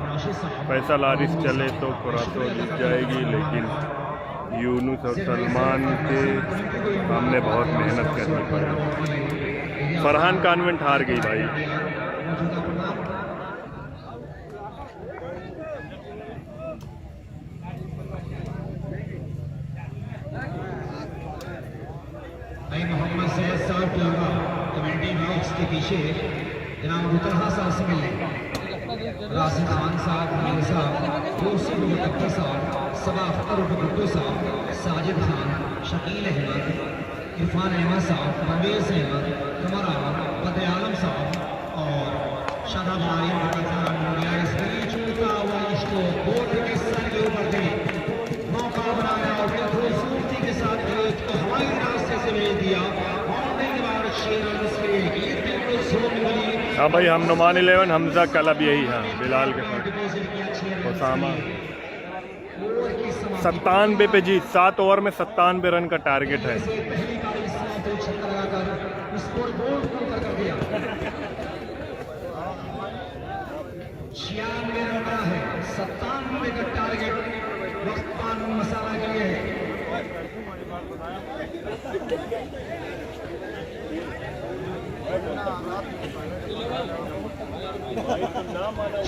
पैसा लारिस चले तो कुरातो जीत जाएगी, लेकिन यूनुस और सलमान के सामने बहुत मेहनत करनी पड़ी। फरहान कॉन्वेंट हार गई भाई। मोहम्मद सैयद साहब की कमेंट्री बॉक्स के पीछे जनाब मुतलहा साहब से मिलने, राशिद खान साहब, मीर साहब, यूसुफ मुतक्की साहब, सबा अख्तर गुड्डू साहब, साजिद खान, शकील अहमद, इरफान अहमद साहब, परवेज अहमद, कमर अहमद, बदर आलम साहब और शादाब आर्यन इस बीच उड़ता हुआ इसको बोर्ड के सर के ऊपर दे मौका बनाया और फिर खूबसूरती के साथ को हवाई रास्ते से भेज दिया। हाँ भाई, हम नुमान 11 हमजा क्लब यही है बिलाल के साथ ओसामा। 97 पे जीत, 7 ओवर में 97 रन का टारगेट है। 96 रन है, 97 का टारगेट वक्त पान मसाला के लिए है।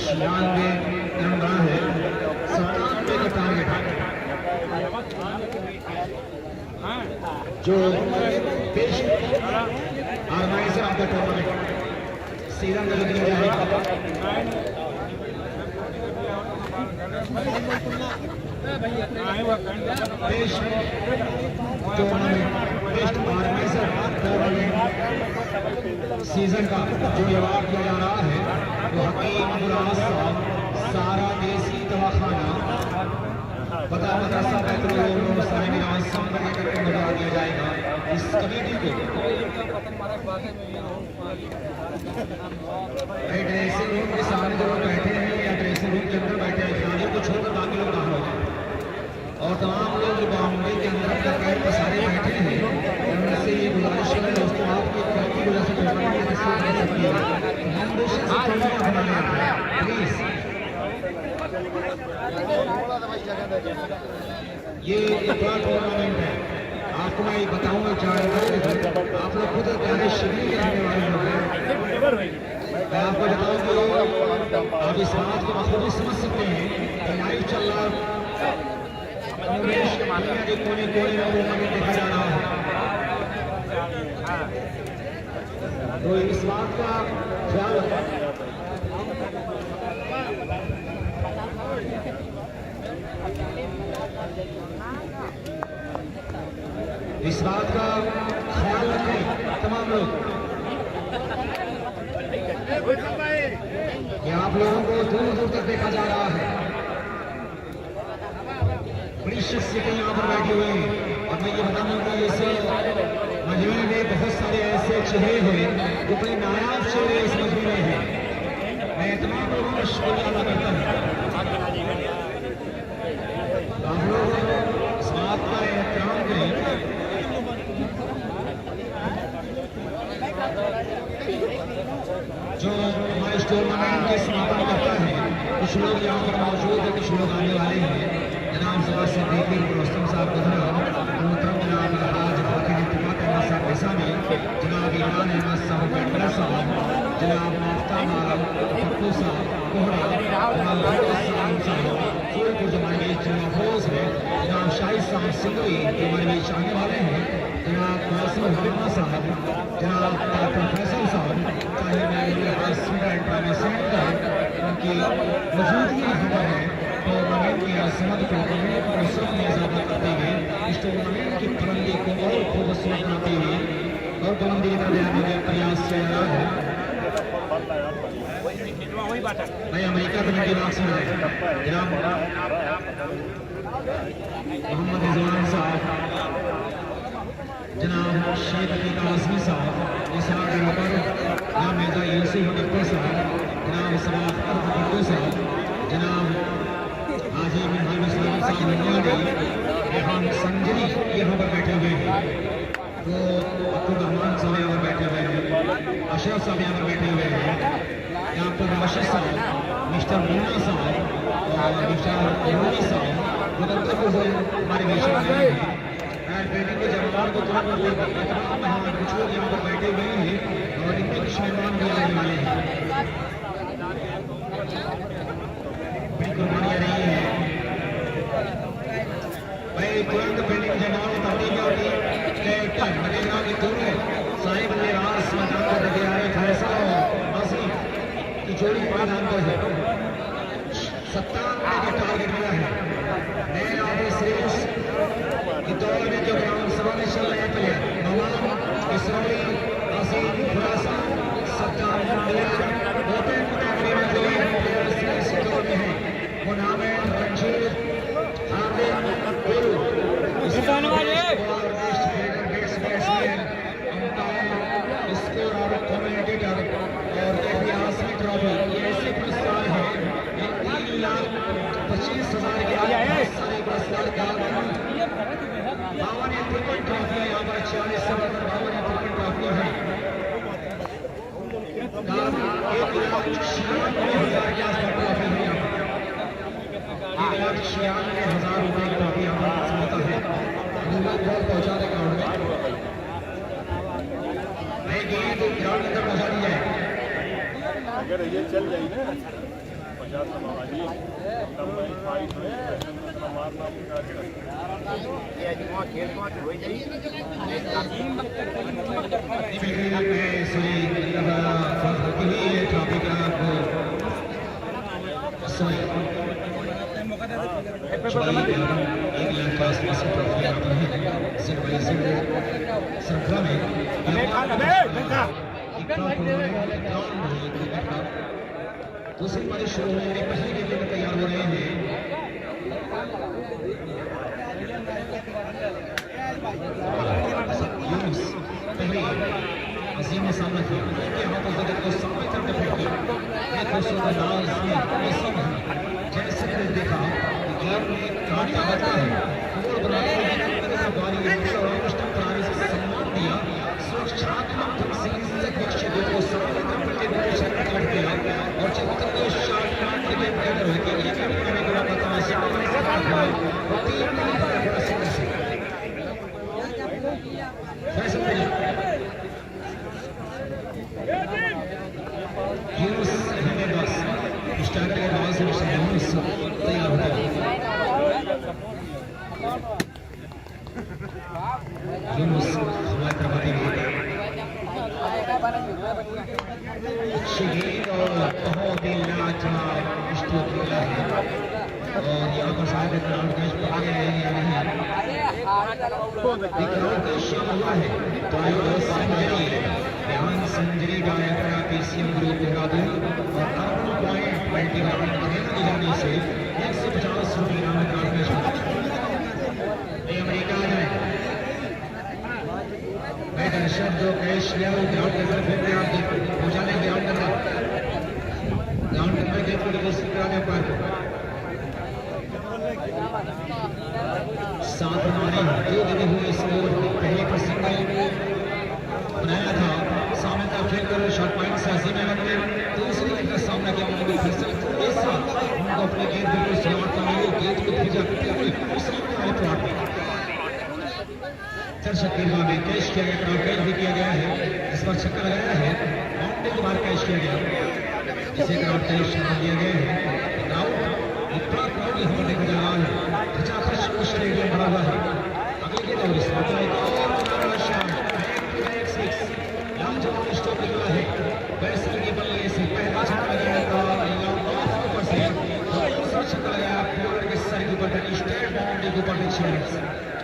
96 रन है, 97 का टारगेट जो best organiser of the tournament season में दिया जाएगा। बेस्ट ऑर्गेनाइजर सीजन का जो अवार्ड दिया जा रहा है वो हकीम मुराद साहब, सारा देसी दवाखाना, बता मदरसा बैतुल साहिब करके नजर दिया जाएगा। इस कमेटी को ड्रेसिंग रूम के सामने जो लोग बैठे हैं या ड्रेसिंग रूम के अंदर बैठे हैं, खिलाड़ियों को छोड़कर बाकी लोग बाहर हो जाए और तमाम लोग जो बाउंड्री के अंदर अपने कैंप पर सारे बैठे हैं, उनसे ये गुजारिश है दोस्तों, आपकी तरक्की की वजह से टूर्नामेंट में हिस्सा ले सकती है, प्लीज। ये एक बड़ा टूर्नामेंट है, आपको मैं बताऊंगा जानकारी, आप लोग खुद जाने शिविर के रहने वाले लोग हैं। मैं आपको बताऊं कि आप इस बात को बखूबी समझ सकते हैं कि लाइव चल रहा दुनिया के कोने कोने में टूर्नामेंट देखा जा रहा है, तो इस बात का ख्याल रखें। इस बात का ख्याल रखें तमाम लोग कि आप लोगों को दूर दूर तक देखा जा रहा है। बड़ी शख्सियतें यहाँ पर बैठी हुई हैं और मैं ये बताऊँ कि इस मजमे में बहुत सारे ऐसे चेहरे हुए जो बड़े नायाब चेहरे इस मजमे में हैं। मैं तमाम लोगों का शुक्रिया अदा करता हूँ। आप लोग इस बात का एहतराम करें जो हमारे इस टूर्नामेंट के समापन करता है, कुछ लोग यहाँ पर मौजूद है, कुछ लोग आने वाले हैं। जनाब जवाब से देखिए रोस्तम साहब गुजरा, मोहतरम जनाब हाज हाकिम इत्तेफाक अहमद साहब पैसामी, जनाब ईमान अहमद साहब बेंडरा साहब, जनाब आफ्ताब आलम पप्पू साहब कोहरा, जनाब फूलपुर जो हमारे बीच महफूज है, जनाब शाहिद साहब सिंगरी जो हमारे बीच आने वाले हैं, जनाब नासिर हमामा साहब, जनाब डॉक्टर फैसल साहब, स्टूडेंट सेंटर उनकी मौजूदगी यहाँ पर है। टूर्नामेंट की असमत टूर्नामेंट को सिर्फ में इजाफा करते हुए इस टूर्नामेंट की बुलंदी को और खूबसूरत बनाते हुए और बुलंदी का प्रयास चल रहा है। भाई अमेरिका के नंगे बाग से जनाब मोहम्मद रिजवान साहब, जनाब शेख अकीक आजमी साहब, इसहाक ऊपर जनाब मिर्जा यूसुफ अकबर साहब, जनाब सलाह अकबर साहब, जनाब हाजी मोहम्मद इस्लाम साहब बुनियादी, रेहान संजरी यहाँ पर बैठे हुए हैं, वो अब्दुल रहमान साहब यहाँ पर बैठे हुए हैं, अशरफ साहब यहाँ पर बैठे हुए हैं, यहाँ पर राशिद साहब, मिस्टर मुन्ना साहब और मिस्टर इमानी साहब मुकद्दर हमारे बीच में आए हैं। ट्रेनिंग के जवान को तुरंत कुछ लोग यहाँ पर बैठे हुए हैं और इनके कुछ मेहमान भी आने वाले हैं। कुर्बानियाँ रही है भाई, तुरंत पेंडिंग जवान उतारने की होती लगेगा कि तुम साहिब ने रास मैदान पर लगे आ रहे फैसला और आसिफ की जोड़ी मैदान पर है। 57 का टारगेट मिला है। नए आगे सीरीज की दौड़ में जो ग्राउंड सवाल चल रहे हैं प्लेयर नवाब इसराइली आसिफ खुलासा 57 प्लेयर ओपन मुकाबले में जो प्लेयर इस दौर में है वो नाम है रणजीत हार्दिक गुरु, स्कोर और कमेंटेटर और आसमी ट्रॉफी ये ऐसे पुरस्कार हैं 3,25,000 के सारे पुरस्कार का 52 क्रिकेट ट्रॉफी यहाँ पर 46 52 क्रिकेट ट्रॉफी है। 1,96,000 के आसपास ट्रॉफी है यहाँ पर 1,96,000 रुपए की ट्रॉफी यहाँ पर होता है। बहुत पहुंचा दे ग्राउंड में गेंद ग्राउंड के अंदर पहुंचा दी जाए। अगर ये चल जाए ना 50 श्रृंखला में दूसरी पारी शुरू होने के पहले के लिए तैयार हो रहे हैं। पहले अजीम ने सामना किया उनके हाथों से को सामने करके फेंकी जैसे मैंने देखा गेम में काटा बचा है सम्मान दिया सुरक्षात्मक ढंग से को सामने काट दिया और जब तक ये शॉट काट के बेहतर हो गया ये भी मैंने को बताया यूनुस बस स्टार्टर के बॉल से यूनुस तैयार हो गया। यूनुस हमारी तरफ आएंगे शहीद और बहुत ही लाजवाब स्ट्रोक मिला है और यहाँ पर शायद ग्राउंड कैच पकड़ गए हैं या नहीं ग्राउंड कैच शुरू हुआ है तो ध्यान संजरी गायकरा पीसीएम ग्रुप देहरादून और अर्बन पॉइंट मल्टीग्राउंड अरेना की जाने से 150 रुपये इनाम कार्ड में अमेरिका आ जाए भाई दर्शक जो कैश लिया वो ग्राउंड के अंदर फिर आप पहुंचा लें ग्राउंड के अंदर गेट को डिपोजिट कराने पर 7 रन दो लगे हुए स्कोर पहले पर सिंगल बनाया था सामने का खेल कर शॉट पॉइंट से अजीम अहमद ने दूसरी का सामना किया उन्होंने को अपने गेंद बिल्कुल सलामत करेंगे, गेंद को भेजा दर्शक गेंद में कैच किया गया, क्रॉस कैच भी किया गया है, इस पर छक्का लगाया है, बाउंड्री के बाहर कैच किया गया, इसे क्रॉस कैच दिया गया है। इतना क्राउड यहाँ पर देखा जा रहा है, 50 स्टेडियम भरा हुआ है। अगले गेंद और इस पर लाजवाब स्टॉप निकला है, बैट्समैन के बल्ले से पहला छक्का लगाया था, ऊपर से दूसरा छक्का लगाया, बॉलर के सर के ऊपर स्ट्रेट बाउंड्री के ऊपर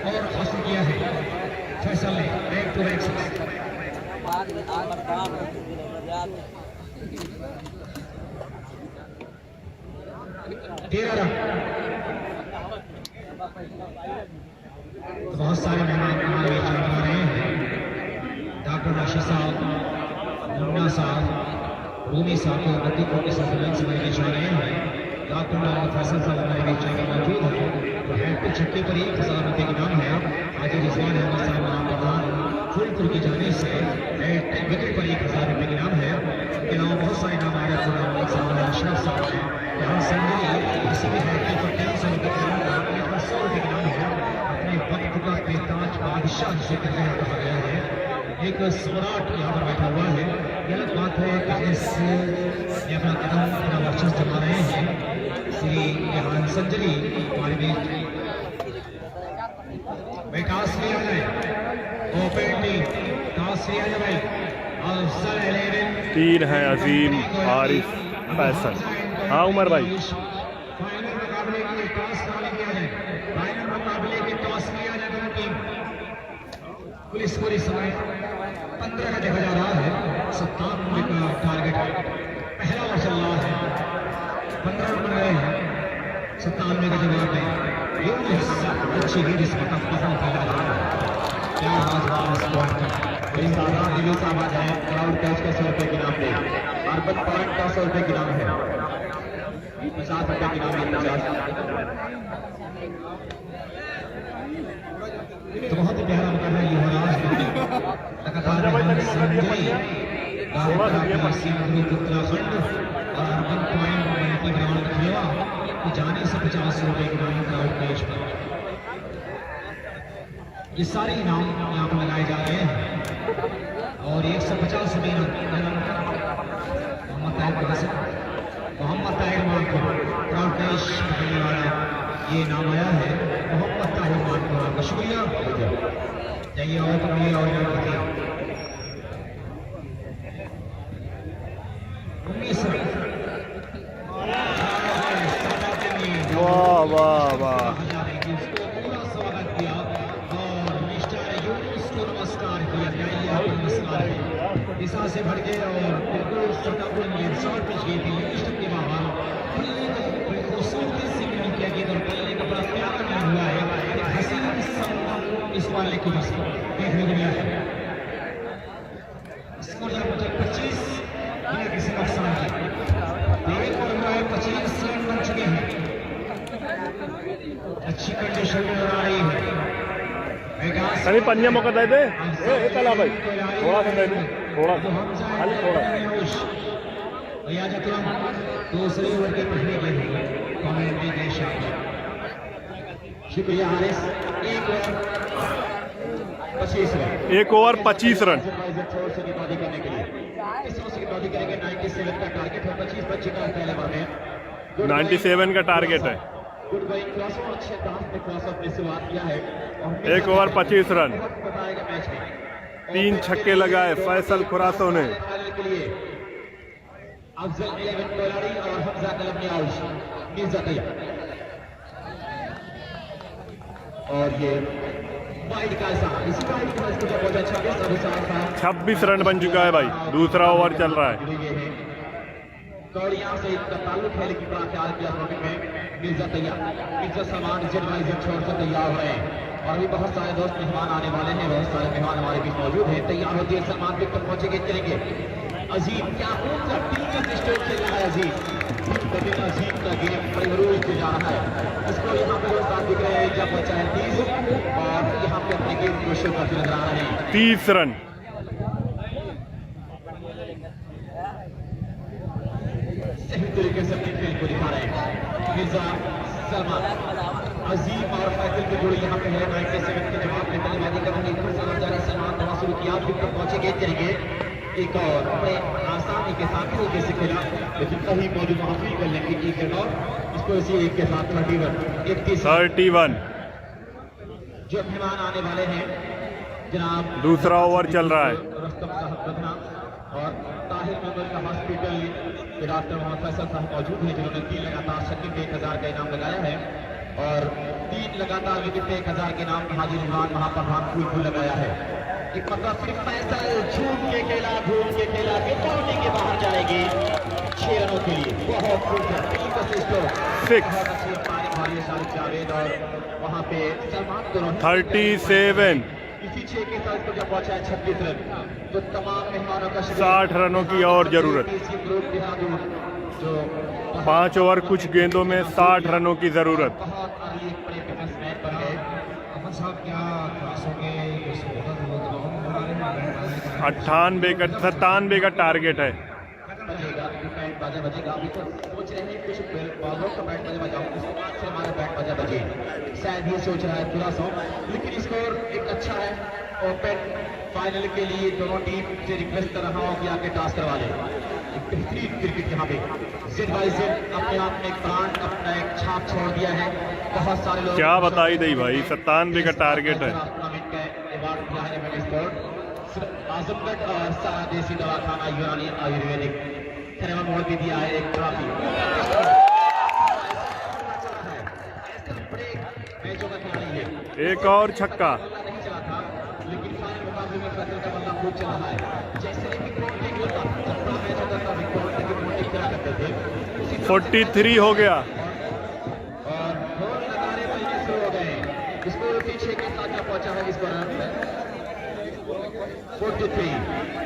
और हासिल किया है फैसल ने बैक टू बैक 13 रन। बहुत सारे मेहमान हमारे बीच आ रहे हैं, डॉक्टर राशिद साहब, मुन्ना साहब, रूमी साहब को गति को इस एम्बुलेंस में पेश आ रहे हैं। डॉक्टर फैसल साहब हमारे बीच मौजूद हैं। तो हैट्रिक छक्के पर 1000 रुपये की नाम है। आज रिजवान अहमद साहब नाम प्रधान फूलपुर की जाने से हैट्रिक विकेट पर 1000 रुपये की नाम है। इसके अलावा बहुत सारे नाम आ रहे हैं, अशरफ साहब हैं, यहाँ संजय किसी भी हैट्रिक पर 300 रुपये की नाम है, 100 रुपये की नाम है। अपने वक्त का बेताज बादशाह जिसे कहते हैं कहा गया है, एक सम्राट यहाँ पर बैठा हुआ है। गलत बात है कि अपना कदम अपना वर्चस्व जमा रहे हैं। श्री रेहान संजरी हमारे बीच विकास लिया जाए, तीन है अजीम, हारिस, फैसल। हाँ उमर भाई, फाइनल मुकाबले की टॉस किया जाए, फाइनल मुकाबले की टॉस किया जाए दोनों टीम। पुलिस पूरी समय 15 का देखा जा रहा है, 97 का टारगेट पहला ओवर चल रहा है, 15 रन बन गए हैं, 97 का जवाब है। अच्छी गेंद इस वक्त पसंद फैला रहा है, क्या दिलों से आवाज है। क्राउड कैच का 100 रुपये की नाम है, अर्बन पॉइंट का 100 रुपये की नाम है, 50 रुपये की नाम है, 50। तो बहुत ही प्यारा मुकाबला ये हो रहा है। लगातार उत्तराखंड और अर्बन पॉइंट मल्टी ग्राउंड खेला तो जाने से 50 रुपये के नाम क्राउड कैच पर। ये सारे इनाम यहाँ पर लगाए जा रहे हैं और 150 रुपये मोहम्मद ताहिर मान को क्राउड कैच करने वाला ये नाम आया है। मोहम्मद ताहिर मान को आपका शुक्रिया, जाइए और करिए और इनाम करिए। 19 रन। वाह वाह वाह, स्वागत किया और मिस्टर यूनुस को नमस्कार किया, नमस्कार दिशा से भर गए और बिल्कुल सटापुर में शॉट पिच गई थी, स्टंप के बाहर बल्ले को बिल्कुल सोचते से मिल किया गया और बल्ले का बड़ा प्यारा नहीं हुआ है, हसीन सन्ना इस वाले की बस देखने को मिला है। स्कोर जब 25 बिना किसी नुकसान के 25 रन बन चुके हैं, अच्छी कंडीशन में आ रही है। कहीं पन्निया मौका दे दे, कला भाई थोड़ा सा दे दे, थोड़ा खाली थोड़ा। दूसरे ओवर के पहले गेंद कमेंट्री देश शुक्रिया हारिस। 1 over 25 run. छोर से निकाली करने के लिए 97 का टारगेट है, 25 बच्चे का पहले बार में 97 का टारगेट है। गुड बाई क्रॉस और अच्छे दांत में क्रॉस अपने शुरुआत किया है। 1 ओवर 25 रन, बताएगा मैच में 3 छक्के लगाए फैसल खुरासो ने। अफजल 11 कोलारी और हमजा कलम ने आउट मिर्जा तैयार और ये वाइड का ऐसा इसी वाइड का इसको जब बहुत अच्छा गया 26 रन बन चुका है भाई, दूसरा ओवर चल रहा है। कौड़ियां से इसका ताल्लुक है लेकिन बड़ा ख्याल किया टॉपिक में मिर्जा तैयार, मिर्जा सामान जेडवाइजर छोड़ कर तैयार हो रहे हैं और अभी बहुत सारे दोस्त मेहमान आने वाले हैं, बहुत सारे मेहमान हमारे बीच मौजूद हैं। तैयार होती है सलमान तक पहुंचेंगे, चलेंगे। अजीम क्या स्टेज खेल रहा है अजीम, अजीम का गेम परिवरूज पे जा रहा है। इसको यहाँ पे लोग साथ दिख रहे हैं, जब बचा है 30 और यहाँ पे अपने गेम को शो करते नजर आ रहे हैं। 30 रन सही तरीके से अपने खेल को दिखा रहे हैं। मिर्जा सलमान। अजीम और फैसल की जोड़ी यहाँ पे है। 97 के जवाब में बल्लेबाजी करेंगे सलमान। दवा शुरू किया, विकेट पहुंचेंगे तरीके एक और बड़े आसानी के साथ तरीके से खेला, लेकिन कहीं मौजूद हासिल कर लेंगे एक रन और इसको इसी एक के साथ 31 जो मेहमान आने वाले हैं जनाब। दूसरा ओवर चल रहा है। रस्तम साहब बदना और ताहिर मेमोरियल का हॉस्पिटल के डॉक्टर मोहम्मद फैसल साहब मौजूद हैं, जिन्होंने 3 लगातार छक्के पे 1000 का इनाम लगाया है और 3 लगातार विकेट पे 1000 के इनाम हाजी रिजवान महाप्रधान फूल लगाया है। एक मतलब सिर्फ फैसल झूम के खेला कि बाउंड्री के बाहर जाएगी 6 रनों के लिए। बहुत जावेद और वहाँ पे सलमान दोनों 37 इसी 6 के साथ को जब पहुंचा है 36 रन, तो तमाम मेहमानों का 60 रनों की और जरूरत। जो 5 ओवर कुछ गेंदों में 60 रनों की जरूरत। बहुत अर्ली एक बड़े बिजनेसमैन बन गए। अमन साहब क्या खास हो गए, 97 का टारगेट है। बजेगा बैट बाजा बजेगा। अभी तो सोच रहे हैं कुछ बॉलर का बैट बाजा बजाऊं, उसके बाद से हमारा बैट बाजा बजे, शायद ये सोच रहा है पूरा सौ। लेकिन स्कोर एक अच्छा है। ओपन फाइनल के लिए दोनों टीम से रिक्वेस्ट कर रहा हूँ कि आके टॉस करवा लें। एक बेहतरीन क्रिकेट यहाँ पे जेड बाई जेड अपने आप में एक ब्रांड अपना एक छाप छोड़ दिया है। बहुत सारे लोग क्या बताई दी भाई, 97 का टारगेट है। आजमगढ़ और सारा देसी दवाखाना यूनानी आयुर्वेदिक सिनेमा मोड़ भी दिया है एक ट्रॉफी। मैचों का खिलाड़ी है। एक और छक्का। नहीं चला था, लेकिन फाइनल मुकाबले में फैसल का बंदा खूब चला है। जैसे कि मैच होता था विकेट खेला करते थे। 43 हो गया। और ढोल नगाड़े बजने शुरू हो गए। इसको पीछे के साथ पहुंचा है इस पर 43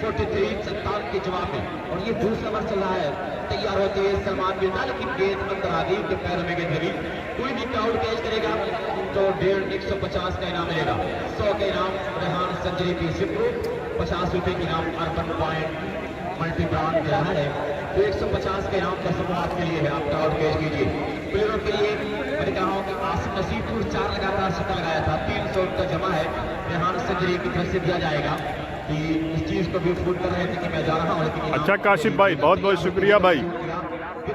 57 के जवाब में। और ये दूसरा ओवर चल रहा है। तैयार होते हैं सलमान बिरला, लेकिन गेंद अंदर आ गई, उनके पैरों में गेंद लगी। कोई भी क्राउड कैच करेगा तो 150 का इनाम मिलेगा। 100 का इनाम रेहान संजरी की सिप्रो, 50 रुपए की इनाम अर्बन पॉइंट मल्टी ब्रांड दे रहा है। तो 150 का इनाम का समूह आपके लिए है। आप क्राउड कैच कीजिए। प्लेयरों के लिए मैंने कहा हूँ कि आसिफ नसीबपुर 4 लगातार छक्का लगाया था, 300 का जमा है। रेहान संजरी की तरफ से दिया जाएगा कि इस चीज को भी फूट कर रहे थे कि मैं जा रहा हूँ, लेकिन अच्छा काशिफ भाई, बहुत बहुत शुक्रिया भाई।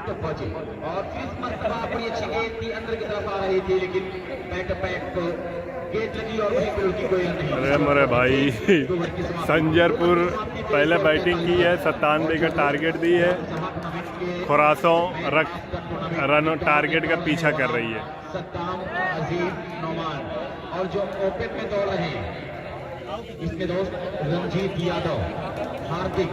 तो पहुंचे और इस मरतबा बड़ी अच्छी गेंद थी, अंदर की तरफ आ रही थी, लेकिन बैक को गेंद लगी और वहीं पर उसकी कोई नहीं। अरे मरे भाई, संजरपुर पहले बैटिंग की है, 97 का टारगेट दी है। खुरासों रन टारगेट का पीछा कर रही है। सद्दाम अजीम नोमान और जो ओपन में दौड़ रहे हैं इसमें दोस्त रंजीत यादव, हार्दिक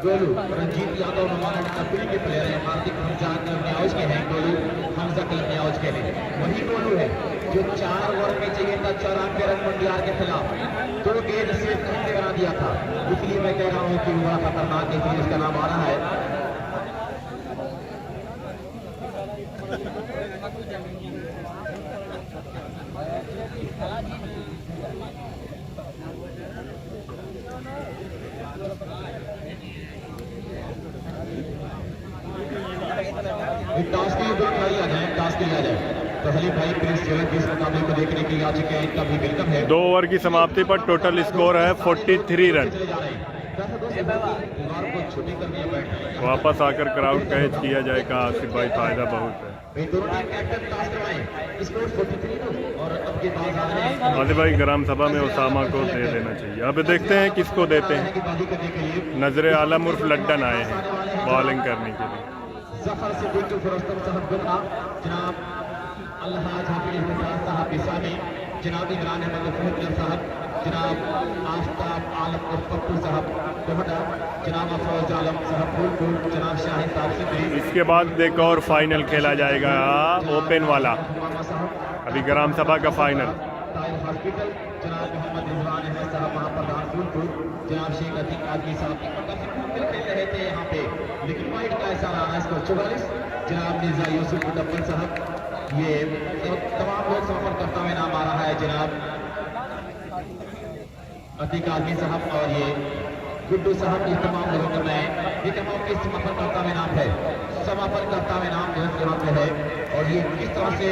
गोलू। रंजीत यादव नोमान कपड़ी के प्लेयर हैं। हार्दिक हमजा कलमनियाज के हैं, गोलू हमजा कलमनियाज के हैं। वही गोलू है जो 4 ओवर में चाहिए था 94 रन मुंडियार के खिलाफ, 2 गेंद सिर्फ घंटे बना दिया था। इसलिए मैं कह रहा हूँ कि बड़ा खतरनाक, इसलिए इसका नाम आ रहा है। टॉस के लिए दो खिलाड़ी आ जाए, टॉस के लिए आ जाए तो हलीम भाई प्रिंस जो है इस मुकाबले को देखने के लिए आ चुके हैं, इनका भी वेलकम है। 2 ओवर की समाप्ति पर टोटल स्कोर है 43 रन। वापस आकर क्राउड कैच किया जाएगा। आसिफ भाई फायदा बहुत है। आसिफ भाई ग्राम सभा में उसामा को दे देना चाहिए। अब देखते हैं किसको देते हैं। नजरे आलम उर्फ लड्डन आए हैं बॉलिंग करने के लिए। जफर सिद्दीकी फुरस्तम साहब गुना, जनाब अल्लाह हाफिज साहब बिसानी, जनाब इमरान अहमद फहद साहब, जनाब आफ्ताब आलम उर्फ पप्पू साहब कोहटा, जनाब अफरोज आलम साहब फूलपुर, जनाब शाहिद साहब सिद्दीकी। इसके बाद एक और फाइनल खेला जाएगा ओपन वाला। अभी ग्राम सभा का फाइनल। हॉस्पिटल जनाब मोहम्मद रिजवान अहमद साहब महाप्रधान फूलपुर, जनाब शेख अतीक आदमी साहब खेल रहे थे यहाँ पे, लेकिन वाइट का ऐसा रहा है। स्कोर 44। जनाब मिर्जा यूसुफ मुदब्बर साहब, ये तमाम लोग समर्पण करता हुए नाम आ रहा है। जनाब अतीक आदमी साहब और ये गुड्डू साहब, ये तमाम लोगों का मैं ये तमाम के समर्पण करता हुए नाम है। समापन करता हुए नाम जो यहाँ पे है और ये किस तरह से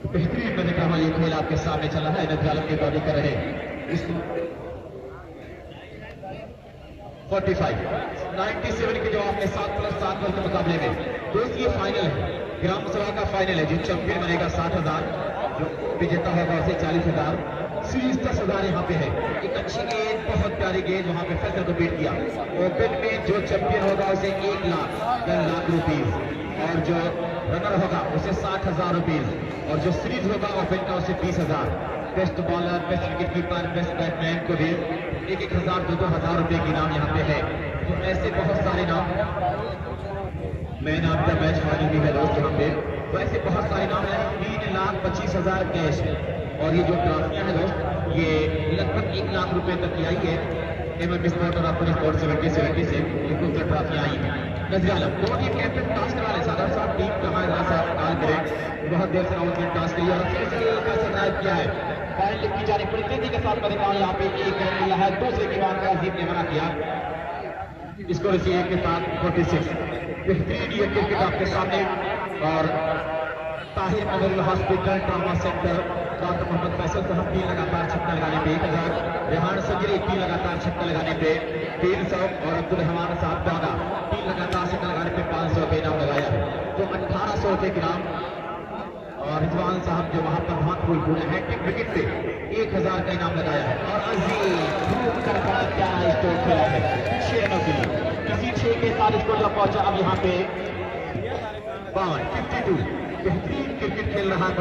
बेहतरीन मैंने कहा ये खेल आपके सामने चला है। नजर के बारी कर रहे इस 45 97 के जो आपने 7+7 वर्ग के मुकाबले में दोस्त ये फाइनल है, ग्राम सभा का फाइनल है। जो चैंपियन बनेगा 60,000, जो विजेता होगा उसे 40,000, सीरीज 10,000 यहाँ पे है। एक अच्छी गेंद, बहुत प्यारी गेंद, वहां पे फैसल को बीट किया। ओपन में जो चैंपियन होगा उसे 1 लाख 10 लाख रुपीज, और जो रनर होगा उसे 60,000 रुपीज, और जो सीरीज होगा ओपन का उसे 20,000। Best bowler, best wicket keeper, best batsman को भी 1,000 2,000 रुपए के नाम यहाँ पे है। तो ऐसे बहुत सारे नाम, man of the match final भी है दोस्त यहाँ पे। तो ऐसे बहुत सारे नाम है। 3,25,000 कैश, और ये जो ट्रॉफियां हैं दोस्त ये लगभग 1 लाख रुपए तक की आई है। एमएम स्पोर्ट और अपने स्पोर्ट 70 से कुछ ट्रॉफियां आई हैं। नजर आलम दो टीम कैप्टन टास्क करा रहे सागर साहब, टीम कमाल साहब काल करें बहुत देर से आउटलेट टास्क किया और फिर से एक ऐसा ड्राइव किया है। फाइनल की जाने पर तेजी के साथ मैंने कहा यहाँ पे एक रन मिला है। दूसरे की बात का अजीब ने मना किया। स्कोर इसी एक के साथ 46। बेहतरीन ये क्रिकेट आपके सामने, और Tahir memorial hospital trauma centre doctor Mohammad Faisal साहब 3 लगातार छक्का लगाने पे 1,000, रेहान सगीर 3 लगातार छक्का लगाने पे 300, और अब्दुल रहमान साहब दादा 3 लगातार छक्का लगाने पे 500 रुपये इनाम लगाया है। तो 1,800 रुपये के नाम, और रिजवान साहब जो वहां पर महत्वपूर्ण हैट्रिक विकेट पे 1,000 का इनाम लगाया है। और अजीज घूम कर बड़ा प्यारा स्कोर खेला है 6 रनों के लिए। किसी 6 के साथ स्कोर जब पहुंचा, अब यहाँ पे 52 बेहतरीन क्रिकेट खेल रहा है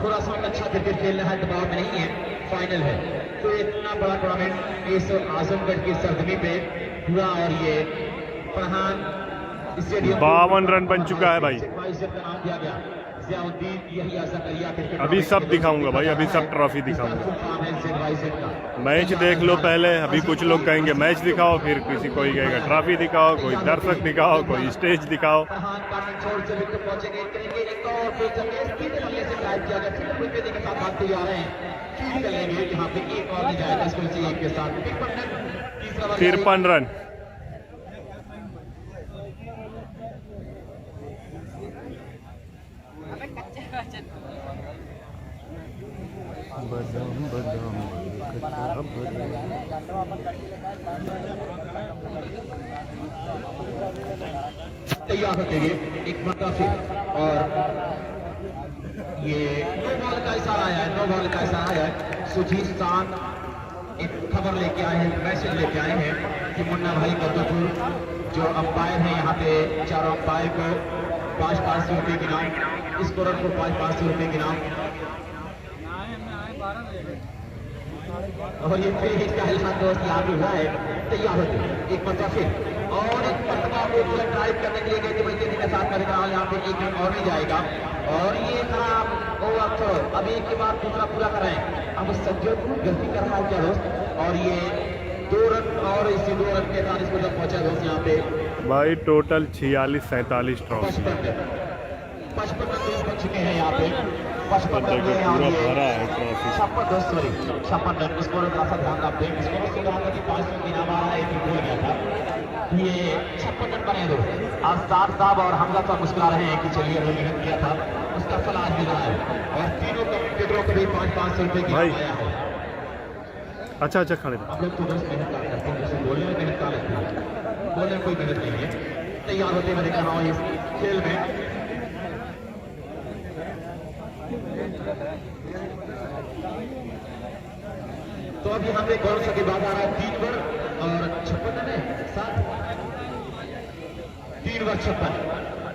खुरासान अच्छा क्रिकेट खेल रहा है, दबाव में नहीं है, फाइनल है। तो इतना बड़ा टूर्नामेंट इस आजमगढ़ की सरजमी पे हुआ, और ये फरहान स्टेडियम 52 रन बन चुका है भाई। नाम दिया गया अभी सब दिखाऊंगा भाई, अभी सब ट्रॉफी दिखाऊंगा। मैच देख लो पहले, अभी कुछ लोग कहेंगे मैच दिखाओ, फिर किसी कोई कहेगा ट्रॉफी दिखाओ, कोई दर्शक दिखाओ, कोई स्टेज दिखाओ। तिरपन रन तैयार होते हुए एक मौका फिर, और ये नो बॉल का इशारा आया है, नो बॉल का इशारा आया है। सुजीत खान एक खबर लेके आए हैं, मैसेज लेके आए हैं कि मुन्ना भाई कद्दूपुर जो अंपायर है यहाँ पे, चारों अंपायर को 500 रुपये के नाम, स्कोरर को 500 रुपये के नाम, और ये फिर इसका ऐलान दोस्त यहाँ पे हुआ है। तैयार होते एक मरतबा फिर, और एक मरतबा को ड्राइव करने के लिए गए थे बल्कि के साथ मैंने कहा यहाँ पे 1 रन और भी जाएगा, और ये खराब ओवर थ्रो। अब एक के बाद दूसरा पूरा कराएं। अब सज्जद गलती कर रहा है क्या दोस्त, और ये 2 रन, और इसी 2 रन के साथ इसको जब पहुंचा दोस्त यहाँ पे भाई टोटल 46-47 ट्रॉफी 55 रन दोस्त बन चुके हैं यहाँ पे। 55 रन में यहाँ पे 56 रन। स्कोर का सा ध्यान आप दें, स्कोर से कहा था कि 500 के नाम आ रहा है, एक भूल गया था। ये 56 रन बने दोस्त। आज सार साहब और हमजा साहब मुस्कुरा रहे हैं कि चलिए हमने मेहनत किया था, उसका फल आज मिल रहा है, और तीनों कमेंटेटरों को भी 500 रुपये की आया है। अच्छा खाने हम लोग तो दोस्त मेहनत करते हैं, जैसे बोलने में मेहनत कर लेते हैं, बोलने में कोई मेहनत नहीं है। तैयार होते मैंने कहा हूँ इस खेल में तो अब यहाँ पे कौन सा विवाद आ रहा है, 3 ओवर और 56 रन है, 3 ओवर 56,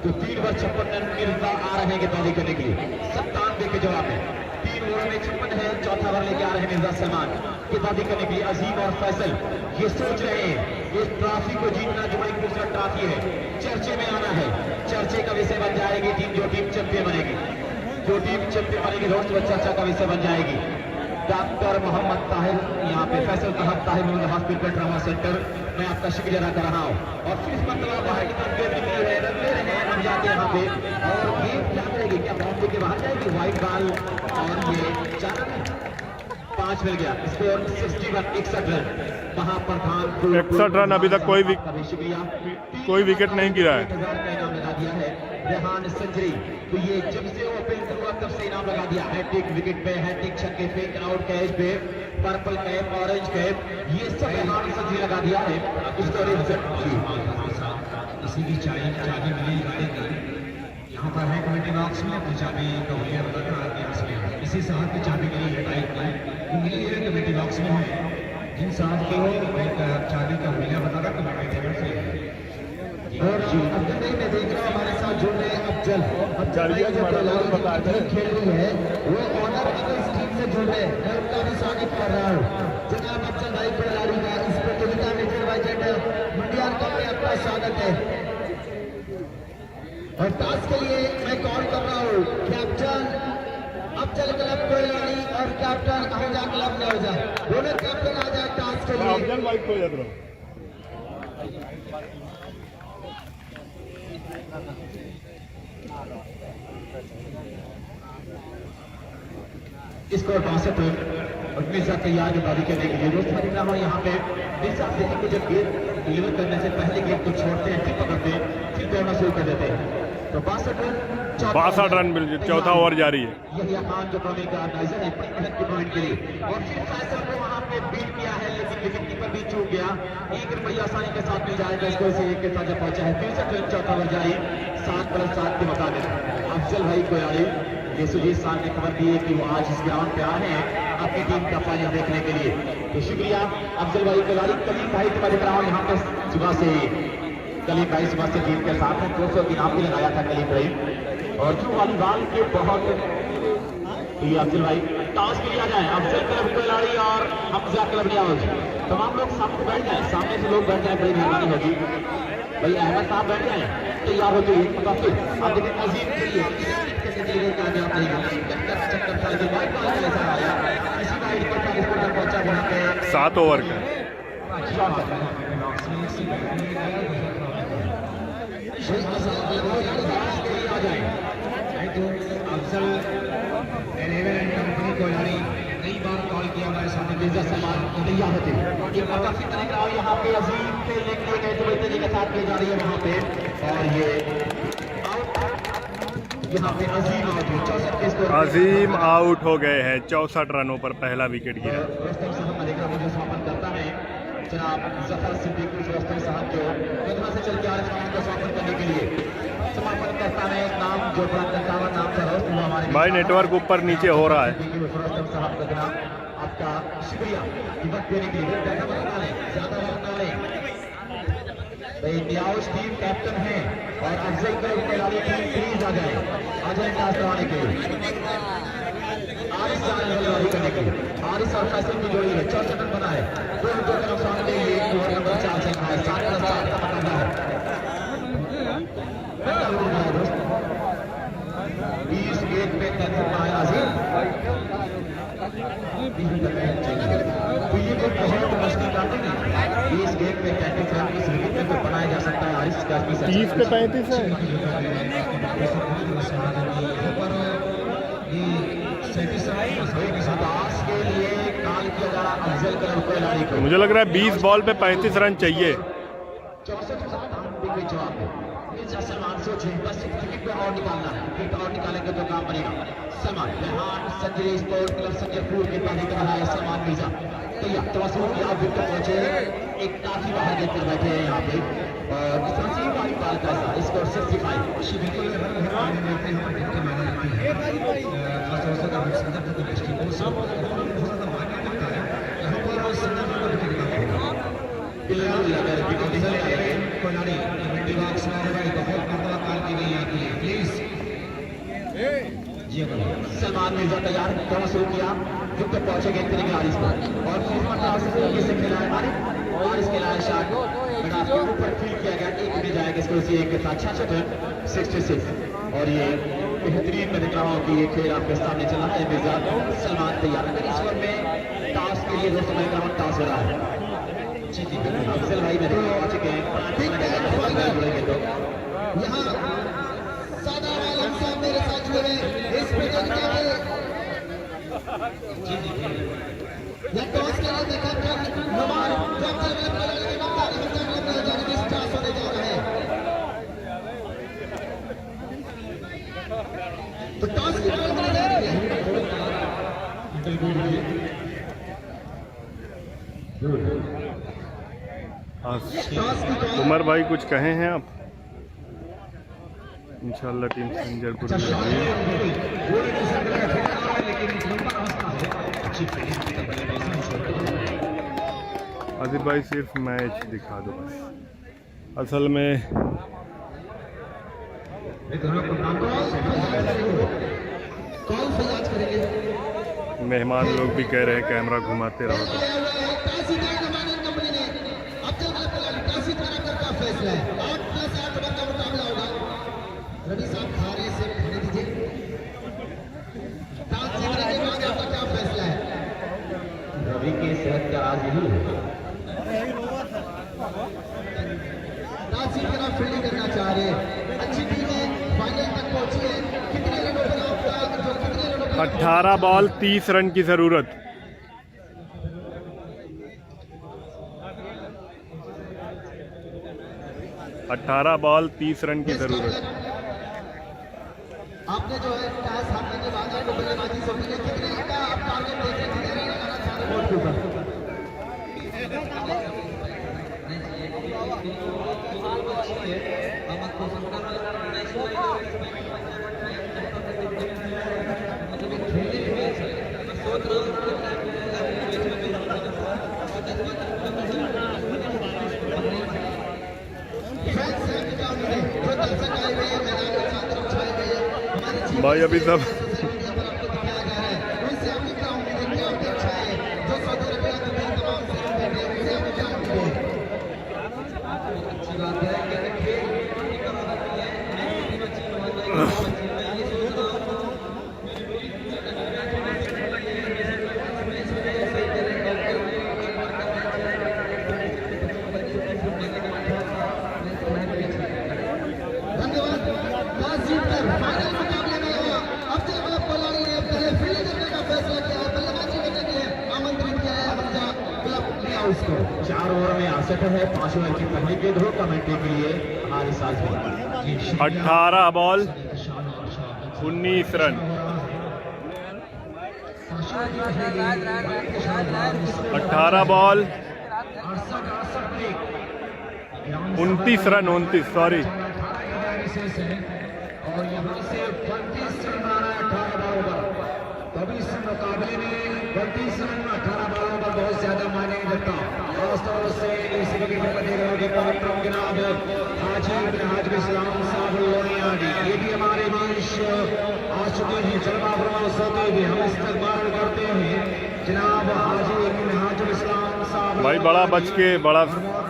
तो 3 ओवर 56 रन मिर्जा आ रहे हैं गेंदबाजी करने के लिए। 97 के जवाब में 3 ओवर में 56 है, चौथा ओवर लेके आ रहे हैं मिर्जा सलमान गेंदबाजी करने के लिए। अजीम और फैसल ये सोच रहे हैं इस ट्रॉफी को जीतना जो एक दूसरा ट्रॉफी है, चर्चे में आना है, चर्चे का विषय बन जाएगी टीम, जो टीम चैंपियन बनेगी, जो टीम चैंपियन बनेगी दोस्त वो चर्चा का विषय बन जाएगी। डॉक्टर मोहम्मद ताहिर यहाँ पे फैसल साहब ताहिर हॉस्पिटल ट्रॉमा सेंटर मैं आपका शुक्रिया अदा कर रहा हूँ। और फिर इस मतलब बाहर की तरफ गेंद निकली है, रन ले रहे हैं हम जाके यहाँ पे, और गेंद क्या करेगी, क्या बाउंड्री के बाहर जाएगी, वाइड बॉल, और ये 5 मिल गया, स्कोर 61 रन। महाप्रधान 61 रन, अभी तक कोई विकेट नहीं गिरा है। इनाम लगा दिया है रेहान सेंचुरी, तो ये जब से ओपन हुआ तब से इनाम लगा दिया, हैट्रिक विकेट पे, हैट्रिक छक्के पे, आउट कैच पे, पर्पल कैप, ऑरेंज कैप, ये सब रेहान सेंचुरी लगा दिया है। स्कोर किसी की चाबी मिली गाड़ी की, यहाँ पर है कमेटी बॉक्स में, अपनी चाबी का हुलिया बताना, इसी साहब की चाबी मिली है बाइक की, मिली है कमेटी बॉक्स में है, जिन साहब की हो चाबी का हुलिया बताना कमेटी टेबल से। और अब्दुल भाई मैं देख रहा हूँ हमारे साथ जुड़ रहे हैं अफजल भाई जो टीम खेल रही है वो ऑनर की इस टीम से जुड़ रहे हैं, मैं उनका भी स्वागत कर रहा हूँ। जनाब अफजल भाई खिलाड़ी का इस प्रतियोगिता में मंडियाल कप में आपका स्वागत है। और टास्क के लिए मैं कॉल कर रहा हूँ कैप्टन अफजल क्लब कोयलानी और कैप्टन आहजा क्लब नौजा, दोनों कैप्टन आ जाए टास्क के लिए। अफजल भाई को याद रहो। स्कोर 62 और मिर्जा तैयार गेंदबाजी करने के लिए दोस्त हरियाणा यहाँ पे मिर्जा देखिए कि जब गेंद डिलीवर करने से पहले गेंद को छोड़ते हैं, फिर पकड़ते हैं, फिर दौड़ना शुरू कर देते हैं। तो 62 रन मिल, चौथा ओवर जारी है। यही खान जो टॉमी का नाइजर है टूर्नामेंट के लिए, और फिर फैसल को वहाँ पे बीट किया है, लेकिन विकेट कीपर भी चूक गया। एक रन बड़ी आसानी के साथ मिल जाएगा, स्कोर से 1 के साथ जब पहुंचा है। 63 रन, चौथा ओवर जारी, 7+7 के मुताबिक। अफजल भाई कोयाड़ी ये सुजीत साहब ने खबर दी है कि वो आज इस ग्राउंड पे आए हैं अपनी टीम का फाइनल देखने के लिए, तो शुक्रिया अफजल भाई कोयाड़ी। कलीम भाई को मैं देख रहा हूँ यहाँ पे सुबह से, कलीम भाई सुबह से टीम के साथ हैं, 200 की इनाम भी लगाया था कलीम भाई। और जो वॉलीबॉल के बहुत ये अफजल भाई टॉस के लिए आ जाए, अफजल क्लब कोयलाड़ी और हमजा क्लब न्याज, तमाम लोग सामने बैठ जाए, सामने से लोग बैठ जाए, बड़ी मेहरबानी होगी। भाई अहमद साहब बैठ जाए, तैयार हो जाइए। काफी आप देखिए अजीम के लिए कामयाब नहीं होगी, चक्कर साल के बाद आया इसी का आईडी पर पहुंचा वहां पे 7 ओवर का आ जाए। अफजल 11 एंड कंपनी कोयलाड़ी कई बार कॉल किया हमारे सामने मिर्जा सलमान तैयार होते हैं, ये काफी तरीका और यहाँ पे अजीम खेलने के लिए गए तो तरीके के साथ की जा रही है वहाँ पे, और ये यहाँ पे अजीम आउट है, 64 के स्कोर। अजीम आउट हो गए हैं, 64 रनों पर पहला विकेट गिरा। रोस्तम साहब मलिका मुझे समापन करता है जनाब जफर सिद्दीकी रोस्तम साहब जो कदमा से चल के आ रहे हैं को समापन करने के लिए समापन करता है। नाम जो बड़ा कंटावा नाम का रोस्त वो हमारे भाई नेटवर्क ऊपर नीचे हो रहा है। रोस्तम साहब का जनाब आपका शुक्रिया वक्त देने के लिए, ज्यादा वक्त ना लें। न्याज टीम कैप्टन है और अफजल क्लब कोयलाड़ी टीम प्लीज आ जाए टास्क करवाने के लिए, आरिस करने के लिए। आरिस और फैसल की जोड़ी है, 64 रन बना है, 2 विकेट का नुकसान के लिए ओवर नंबर 4 चल रहा है, 7+7 का मुकाबला है। 20 गेंद पे 33 पाया अजीम, तो ये तो बहुत मुश्किल काटेंगे। 20 गेंद पे 33 रन इस विकेट में तो बनाया जा सकता है आरिस का 30 पे 35 है। के लिए काल किया जा रहा अफजल क्लब कोयलाड़ी को। मुझे लग रहा है 20 बॉल पे 35 रन चाहिए। 64 जवाब मिर्जा सलमान सोचे बस एक विकेट पे और निकालना है, विकेट और निकालेंगे तो काम बनेगा। सलमान रेहान संजय स्पोर्ट क्लब संजयपुर के पानी कर रहा है सलमान मिर्जा, तैयार तवज्जो की आप विकेट पहुंचे, एक काफी बाहर देख कर बैठे हैं यहाँ पे, और इस तरह से वाली बाल का स्कोर 65। सलमान मिर्जा तैयार थोड़ा शुरू किया, विकेट पहुंचेंगे करेंगे आरिस को, और से खेला है आरिस के लाए शॉट ऊपर फील किया गया, एक मिल जाएगा इसको, इसी एक के साथ 66 रन 66। और ये बेहतरीन मैं देख रहा हूँ कि ये खेल आपके सामने चला है। मिर्जा सलमान तैयार, अगर इस ओवर में टॉस के लिए दोस्तों मैं टॉस हो रहा है, अफजल भाई मेरे पहुंच चुके हैं, जुड़ेंगे तो यहाँ सादा आलम साहब मेरे साथ जुड़े इस प्रतियोगिता में। यह टॉस के लिए देखा नुमान जो अफजल भाई के जाने स्टार्ट होने जा रहा है। तो टॉस की बॉल बनी जा रही है। उमर भाई कुछ कहे हैं आप? इंशाल्लाह टीम संजरपुर में आदिल भाई सिर्फ मैच दिखा दो बस। असल में मेहमान लोग भी कह रहे हैं कैमरा घुमाते रहो। फैसला है 8+8 का मुकाबला होगा। रवि साहब खारे से खाने दीजिए। टॉस जीतने के बाद आपका क्या फैसला है? रवि के सेहत का राज यही है। टॉस जीतकर आप फील्डिंग करना चाह रहे हैं। अच्छी टीम है, फाइनल तक पहुंची है। कितने रनों पर आपका जो कितने रनों पर 18 बॉल 30 रन की जरूरत। 18 बॉल 30 रन की जरूरत। आपने जो है टॉस हारने के बाद आपको बल्लेबाजी सोची है, कितने का आप टारगेट देख रहे हैं, कितने रन लगाना चाह रहे हैं बोर्ड के ऊपर? भाई अभी सब उसको 4 ओवर में 68 है, 5 ओवर की पहली गेंद हो। कमेंट्री के लिए हमारे साथ 18 ball 19 run. 18 ball 29 run 29 sorry. और यहाँ से 32 रन मारा है 18 बॉल पर। तब इस मुकाबले में 32 रन 18 बॉल पर बहुत ज्यादा मायने नहीं रखता। खासतौर से इस विकेट पर देखोगे पवित्र जनाब हाजी हाजिब इस्लाम साहब लोनियाडी, ये भी हमारे बीच आ चुके हैं। जलवा फरमाइश होते हुए हम इस्तकबाल करते हैं जनाब हाजी हाजिब इस्लाम साहब। भाई बड़ा बच के बड़ा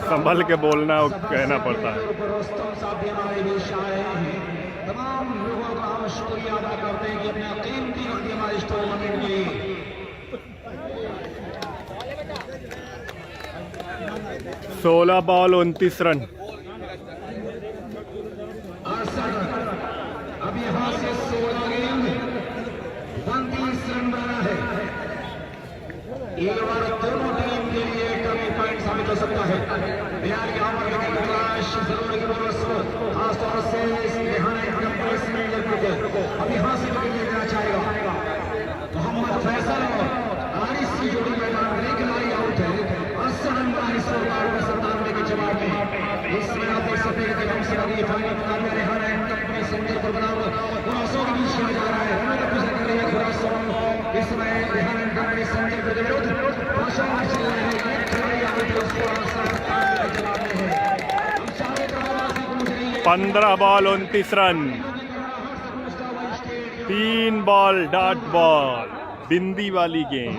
संभल के बोलना कहना पड़ता है। रोस्तम साहब भी हमारे बीच आए हैं। तमाम लोगों का हम शुक्रिया अदा करते हैं कि अपना कीमती वक्त हमारे इस टूर्नामेंट के लिए 16 बॉल 29 रन। 68 रन। अब यहाँ से 16 गेंद 32 रन बना है। ये बार दोनों टीम के लिए टर्निंग पॉइंट साबित हो सकता है। बिहार के आमद के तलाश जरूर की बोनस खासतौर से अब यहाँ से विकेट लेना चाहेगा मोहम्मद फैसल और आरिस की जोड़ी मैदान लेकिन आई आउट है। 97 के जवाब में इसमें आप देख सकते हैं कि हम से अभी फाइनल मुकाबले रेहाना एंड कंपनी संजरपुर बनाम खुरासों के बीच किया जा रहा है। हमें तो पूछा कर रही है खुरासों इसमें रेहाना एंड कंपनी संजरपुर के विरुद्ध भाषण चल रहे हैं। एक खिलाड़ी आउट है, उसको के जवाब में है। हम चाहे तो आवाज़ पूछ रही है 15 ball 29 run. 3 ball dot ball बिंदी वाली गेंद।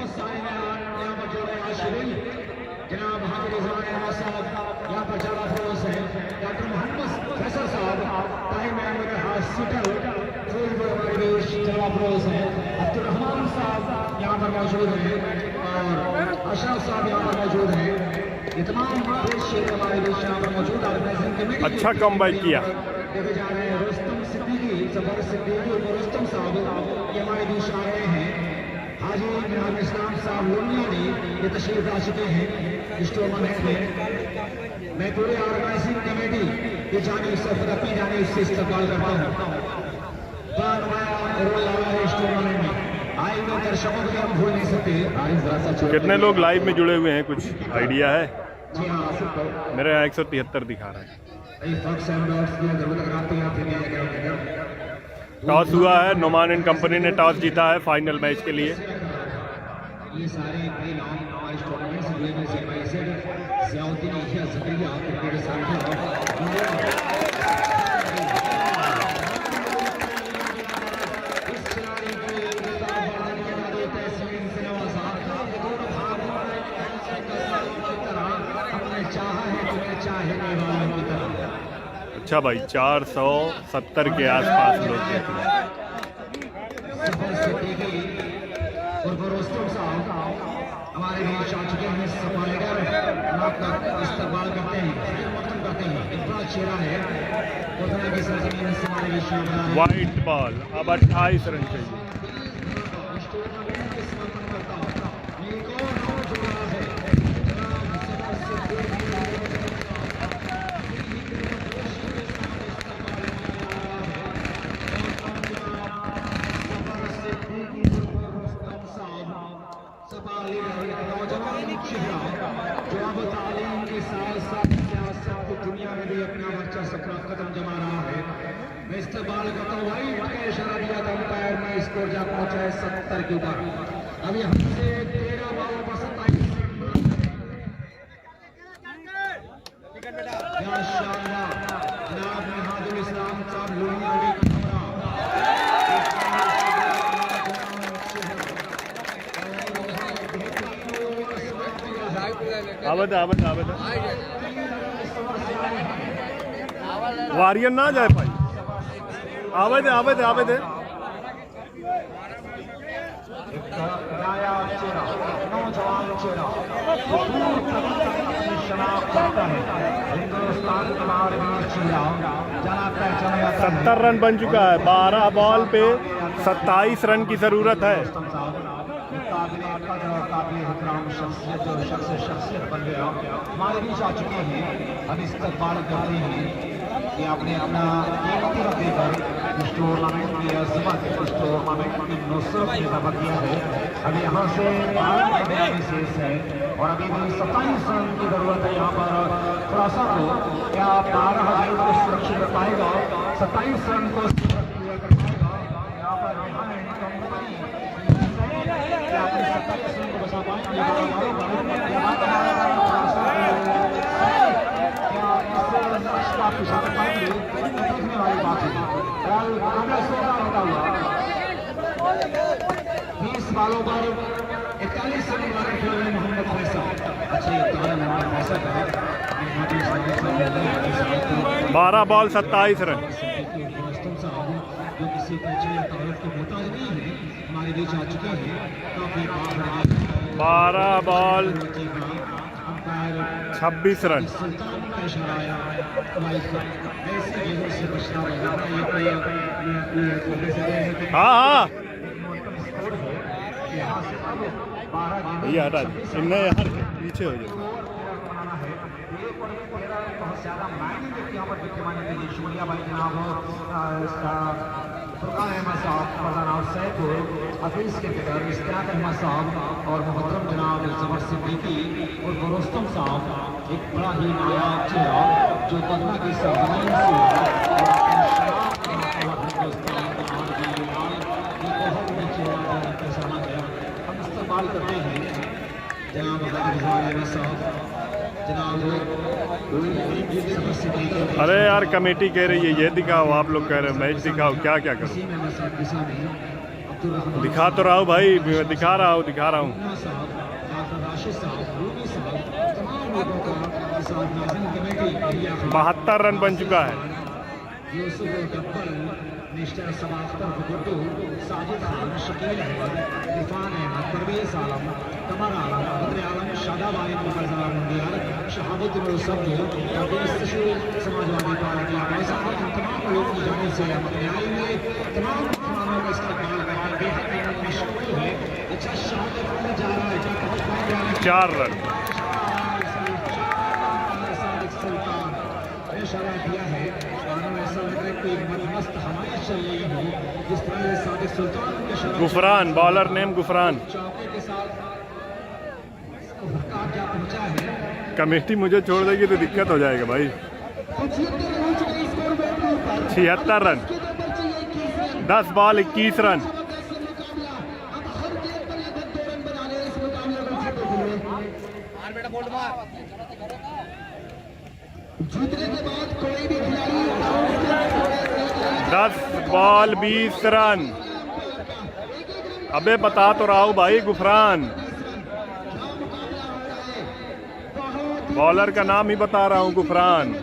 जनाब हाजिर साहब यहाँ पर जला फरोज है। डॉक्टर मोहम्मद फैसल साहब टाइम में हॉस्पिटल जला फरोज है। अब्दुल रहमान साहब यहाँ पर मौजूद हैं और अशरफ साहब यहाँ पर मौजूद हैं। ये तमाम देश हमारे देश यहाँ पर मौजूद ऑर्गेनाइजिंग कमेटी अच्छा कमबैक किया। देखे जा रहे हैं रुस्तम सिद्दीकी, जफर सिद्दीकी और रुस्तम साहब ये हमारे बीच आ रहे हैं। हाजी मियां इस्लाम साहब लोनियानी ये तशरीफ ला चुके हैं इस टूर्नामेंट में। मैं पूरे ऑर्गेनाइजिंग कमेटी की जानिब से अपनी जानिब से इस्तेमाल करता हूँ। रोल आ रहा है इस टूर्नामेंट में, आए हुए दर्शकों को हम भूल नहीं सकते। कितने लोग लाइव में जुड़े हुए हैं, कुछ आइडिया है? जी हाँ, मेरे यहाँ 173 दिखा रहा है। टॉस हुआ है, नुमान एंड कंपनी ने टॉस जीता है फाइनल मैच के लिए। ये सारे बड़े नाम हमारे टूर्नामेंट से जुड़े हुए ज़ियाउद्दीन इलिया ज़करिया के साथ अच्छा भाई, 470 के आसपास लोग देख रहे हैं। हमारे बीच आ चुके हैं, इस्तेमाल करते हैं, एक बड़ा चेहरा है की सरजमीन से हमारे बीच वाइट बॉल, अब 28 रन चाहिए। दुनिया में भी अपना वर्चस्व कदम जमा रहा है। मैं इस्तेमाल करता हूँ, वाइट का इशारा दिया था अंपायर में, स्कोर जा पहुंचा है 70 के ऊपर। अभी हमसे 13 बॉल पर 27 जनाब मेहादुल इस्लाम साहब लोनियानी का आवत वारियर ना जाए भाई, आवे दे। नौजवान चेहरा शनाख्त करता है हिंदुस्तान के बाहर जाना पहचाना 70 रन बन चुका है। 12 बॉल पे 27 रन की जरूरत है। शख्सियत बन गया, हमारे बीच आ चुके हैं। हम इस्तेमाल करते हैं कि आपने अपना कीमती रख देकर इस टूर्नामेंट की अजमत, इस टूर्नामेंट की नुसरत में दबा किया है। अभी यहाँ से 12 रन शेष है और अभी भी 27 रन की जरूरत है। यहाँ पर थोड़ा सा तो क्या 12 रन को सुरक्षित कर पाएगा, 27 रन को सुरक्षित कर पाएगा। यहाँ पर देखने वाली बात है। 20 बालों पर 41 रन मारे खेले मोहम्मद फैसल। अच्छे 12 बॉल 27 रन। जो किसी परिचय तारुफ के मोहताज नहीं है, हमारे बीच आ चुके हैं। काफी 12 बॉल 26 रन। हाँ भैया हटा इन्हें यार पीछे हो जाए। बहुत ज्यादा मायने व्यक्ति यहाँ पर विद्यमान है। शुक्रिया भाई जनाब, फुरकान अहमद साहब, फरजान और सैदपुर, हफीज के फिकर इश्तियाक अहमद साहब और मोहतरम जनाब जफर सिद्दीकी और रुस्तम साहब। एक बड़ा ही नायाब चेहरा जो दुनिया की सरजमीन से हम इस्तेमाल करते हैं। जनाब अहमद साहब, अरे यार कमेटी कह रही है ये दिखाओ, आप लोग कह रहे हो मैच दिखाओ, क्या क्या करो? दिखा तो रहा हूँ भाई, दिखा रहा हूँ। 72 रन बन चुका है। मिस्टर सबाख्तर गुड्डू, साजिद खान, शकील अहमद, इरफान अहमद, परवेज आलम, कमर आलम, बद्र आलम, शादाब आलिम, मुफज्जल मुंदियार, शहाबुद्दीन सब्बी और समाजवादी पार्टी पाकिस्तान, इन तमाम लोगों की जानिब से हम अपने आएंगे तमाम मेहमानों का इस्तकबाल करके बेहद में शामिल है। अच्छा शॉट जा रहा है, 4 रन सुल्तान ने इशारा दिया है। मानो ऐसा लग रहा है कोई मस्त हवाएं चल रही हो, जिस तरह सादिक सुल्तान के इशारा गुफरान, बॉलर नेम गुफरान। चौके के साथ धक्का क्या पहुंचा है। कमेटी मुझे छोड़ देगी तो दिक्कत हो जाएगा भाई। 76 रन, 10 बॉल 21 रन। जीतने के बाद कोई भी खिलाड़ी 10 बॉल 20 रन। अबे बता तो रहा हूँ भाई गुफरान, बॉलर का नाम ही बता रहा हूँ गुफरान।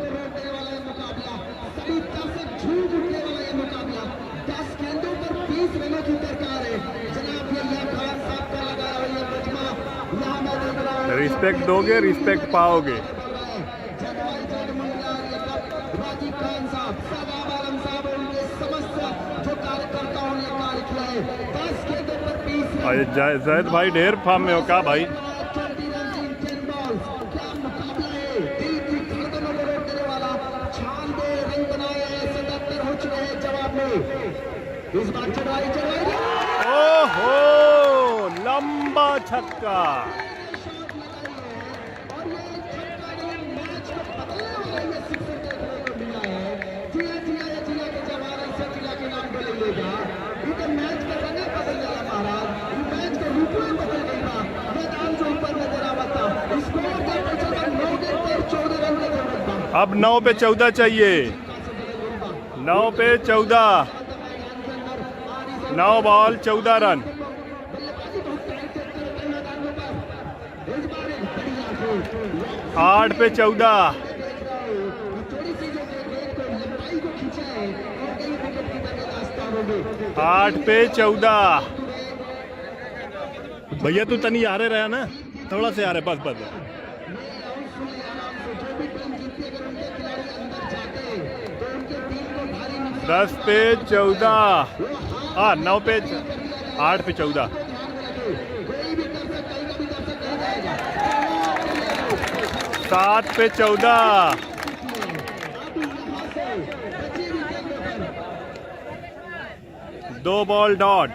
रिस्पेक्ट दोगे रिस्पेक्ट पाओगे। जैद भाई ढेर फार्म में हो का भाई? ओहो लंबा छक्का। अब 9 पे 14 चाहिए, 9 पे 14, 9 बॉल 14 रन। 8 पे 14, 8 पे 14। भैया तू तनी आ रहा ना, थोड़ा से आ रहे, बस बस। 10 पे 14, 9 पे 8 पे 14, 7 पे 14, 2 बॉल डॉट,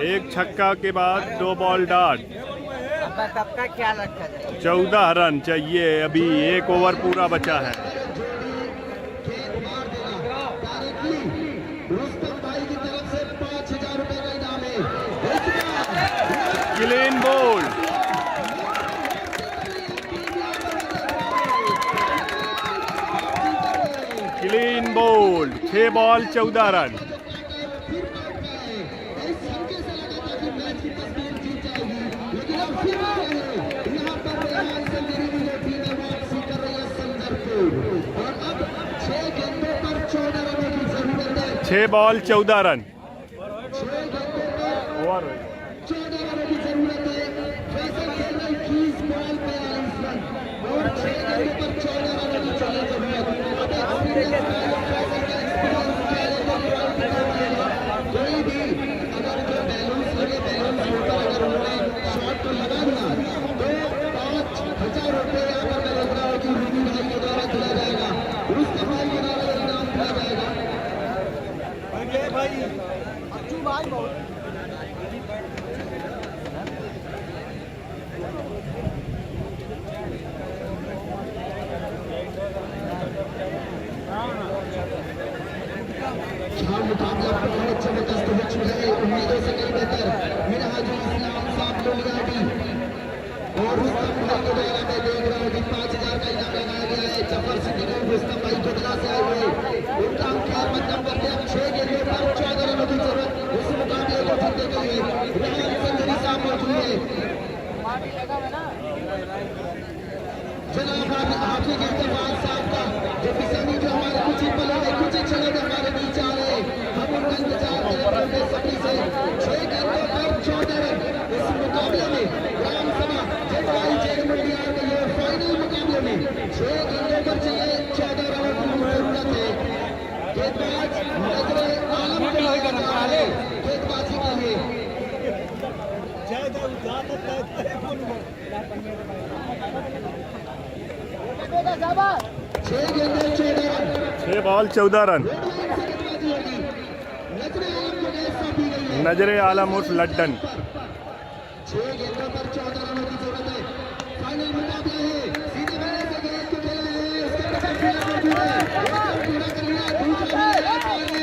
एक छक्का के बाद 2 बॉल डॉट। सबका ख्याल रखा जाए। 14 रन चाहिए, अभी 1 ओवर पूरा बचा है। Clean bowled, clean bowled, 6 ball 14 run. छह बॉल 14 रन। ओवर मुकाबला बहुत जबरदस्त हो चुका है, उम्मीदों से कहीं बेहतर। मेरा हाजी इस्लाम साहब लोलियाडी और रुस्तम भाई के द्वारा मैं देख रहा हूँ कि 5000 का इनाम लगाया गया है। जफर सिद्दीकी रुस्तम भाई कोटला से आए हुए, उनका ख्याल नंबर पे अब 6 गेंदों पर 14 रनों की जरूरत उस मुकाबले को जीतने के लिए। रेहान संजरी साहब मौजूद है। जनाब हाफिज इस्तेमाल साहब का जो किसानी जो हमारे कुछ ही पलों में कुछ ही क्षणों में हमारे बीच आ रहे हैं। है गेंदबाजी के लिए। 6 गेंदें 14 रन। 6 ball 14 run. नजरे आलम उर्फ लड्डन। 6 गेंदों पर 14 रनों की जरूरत है। फाइनल मुकाबला है, सीधे बल्ले से गेंद को खेल रहे हैं, उसके पीछे फील्डर मौजूद है, एक रन पूरा कर लिया, दूसरा भी आ पाएंगे।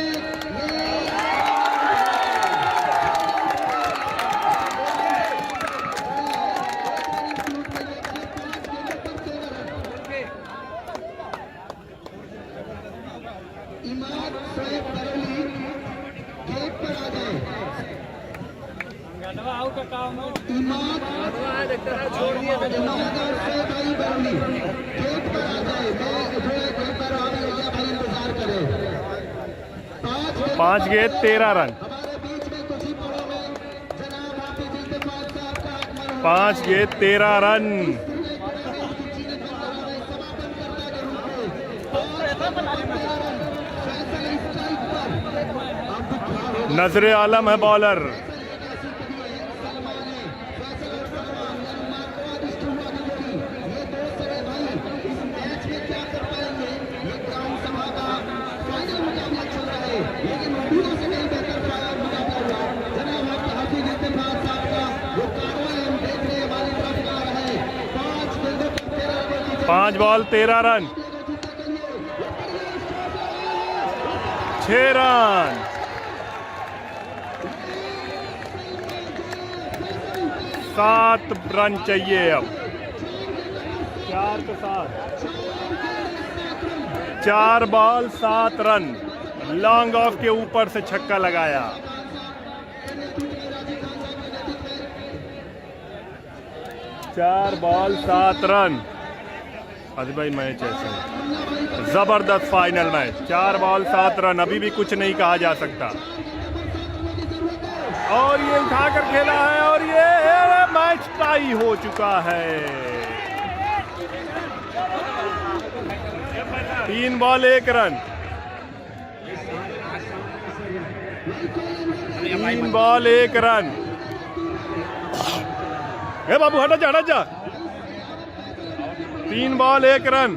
इमाद शोएब बरौली गेट पर आ जाए। इमाद और शोएब भाई बरौली गेट पर आ जाए। मैं जो है गेट पर आ गया भाई, इंतजार करें। 5 गेंद 13 रन। हमारे बीच में कुछ ही पड़ों में जनाब हाफिज इल्तिफात साहब का आगमन हो। 5 गेंद 13 रन। नजरे आलम है बॉलर। पांच बॉल 13 रन। 6 रन। 7 रन चाहिए अब। 4 के 7। 4 बॉल 7 रन। लॉन्ग ऑफ के ऊपर से छक्का लगाया। 4 बॉल 7 रन। अजी भाई मैच ऐसा जबरदस्त फाइनल मैच। 4 ball 7 run. अभी भी कुछ नहीं कहा जा सकता। और ये उठाकर खेला है और ये मैच टाई हो चुका है। 3 बॉल 1 रन। 3 ball 1 run. हे बाबू हटा जा हटा जा। 3 बॉल 1 रन।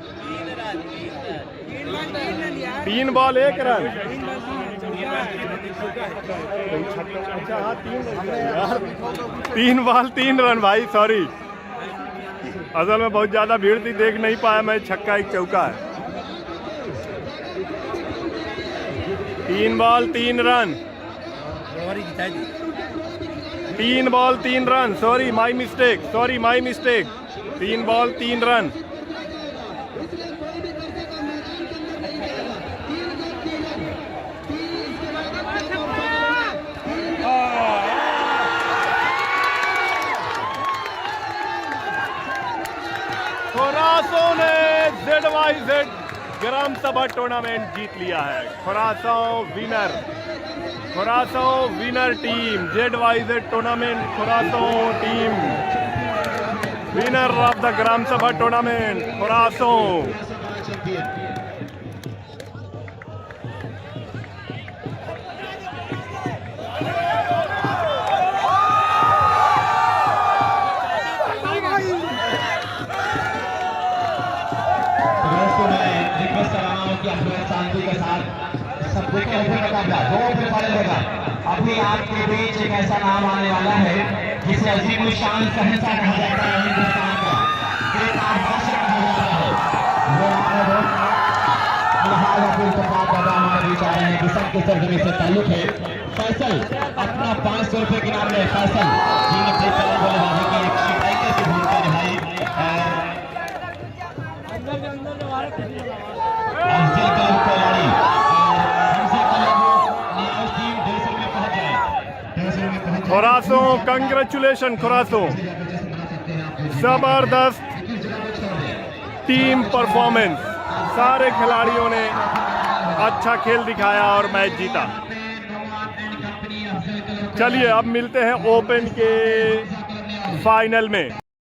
3 ball 1 run. अच्छा हाँ 3 बॉल 3 रन भाई, सॉरी। असल में बहुत ज्यादा भीड़ थी, देख नहीं पाया मैं। छक्का 1 चौका है। 3 ball 3 run. 3 ball 3 run. Sorry my mistake. 3 ball 3 run. Khurason ने ZYZ ग्राम सभा टूर्नामेंट जीत लिया है। Khurason winner team. ZYZ tournament Khurason team winner of the gram sabha tournament खुरासों। शांति के साथ सबको मुकाबला 2 ओवर फाइनल होगा। अभी आपके बीच एक ऐसा नाम आने वाला है जिसे अजीम शान सहसा कहा जाता है, हिंदुस्तान का बेताब भाषण कहा जाता है। वो फिलहाल अपने इल्तिफात दादा हमारे बीच आ रहे हैं कि सबके सरजमी से ताल्लुक है। फैसल अपना 500 रुपए के नाम ले। फैसल जिन्हें अपने पहले बल्लेबाजी की एक शिकायत से भूमिका निभाई। खुरासों कंग्रेचुलेशन खुरासों। जबरदस्त टीम परफॉर्मेंस। सारे खिलाड़ियों ने अच्छा खेल दिखाया और मैच जीता। चलिए अब मिलते हैं ओपन के फाइनल में।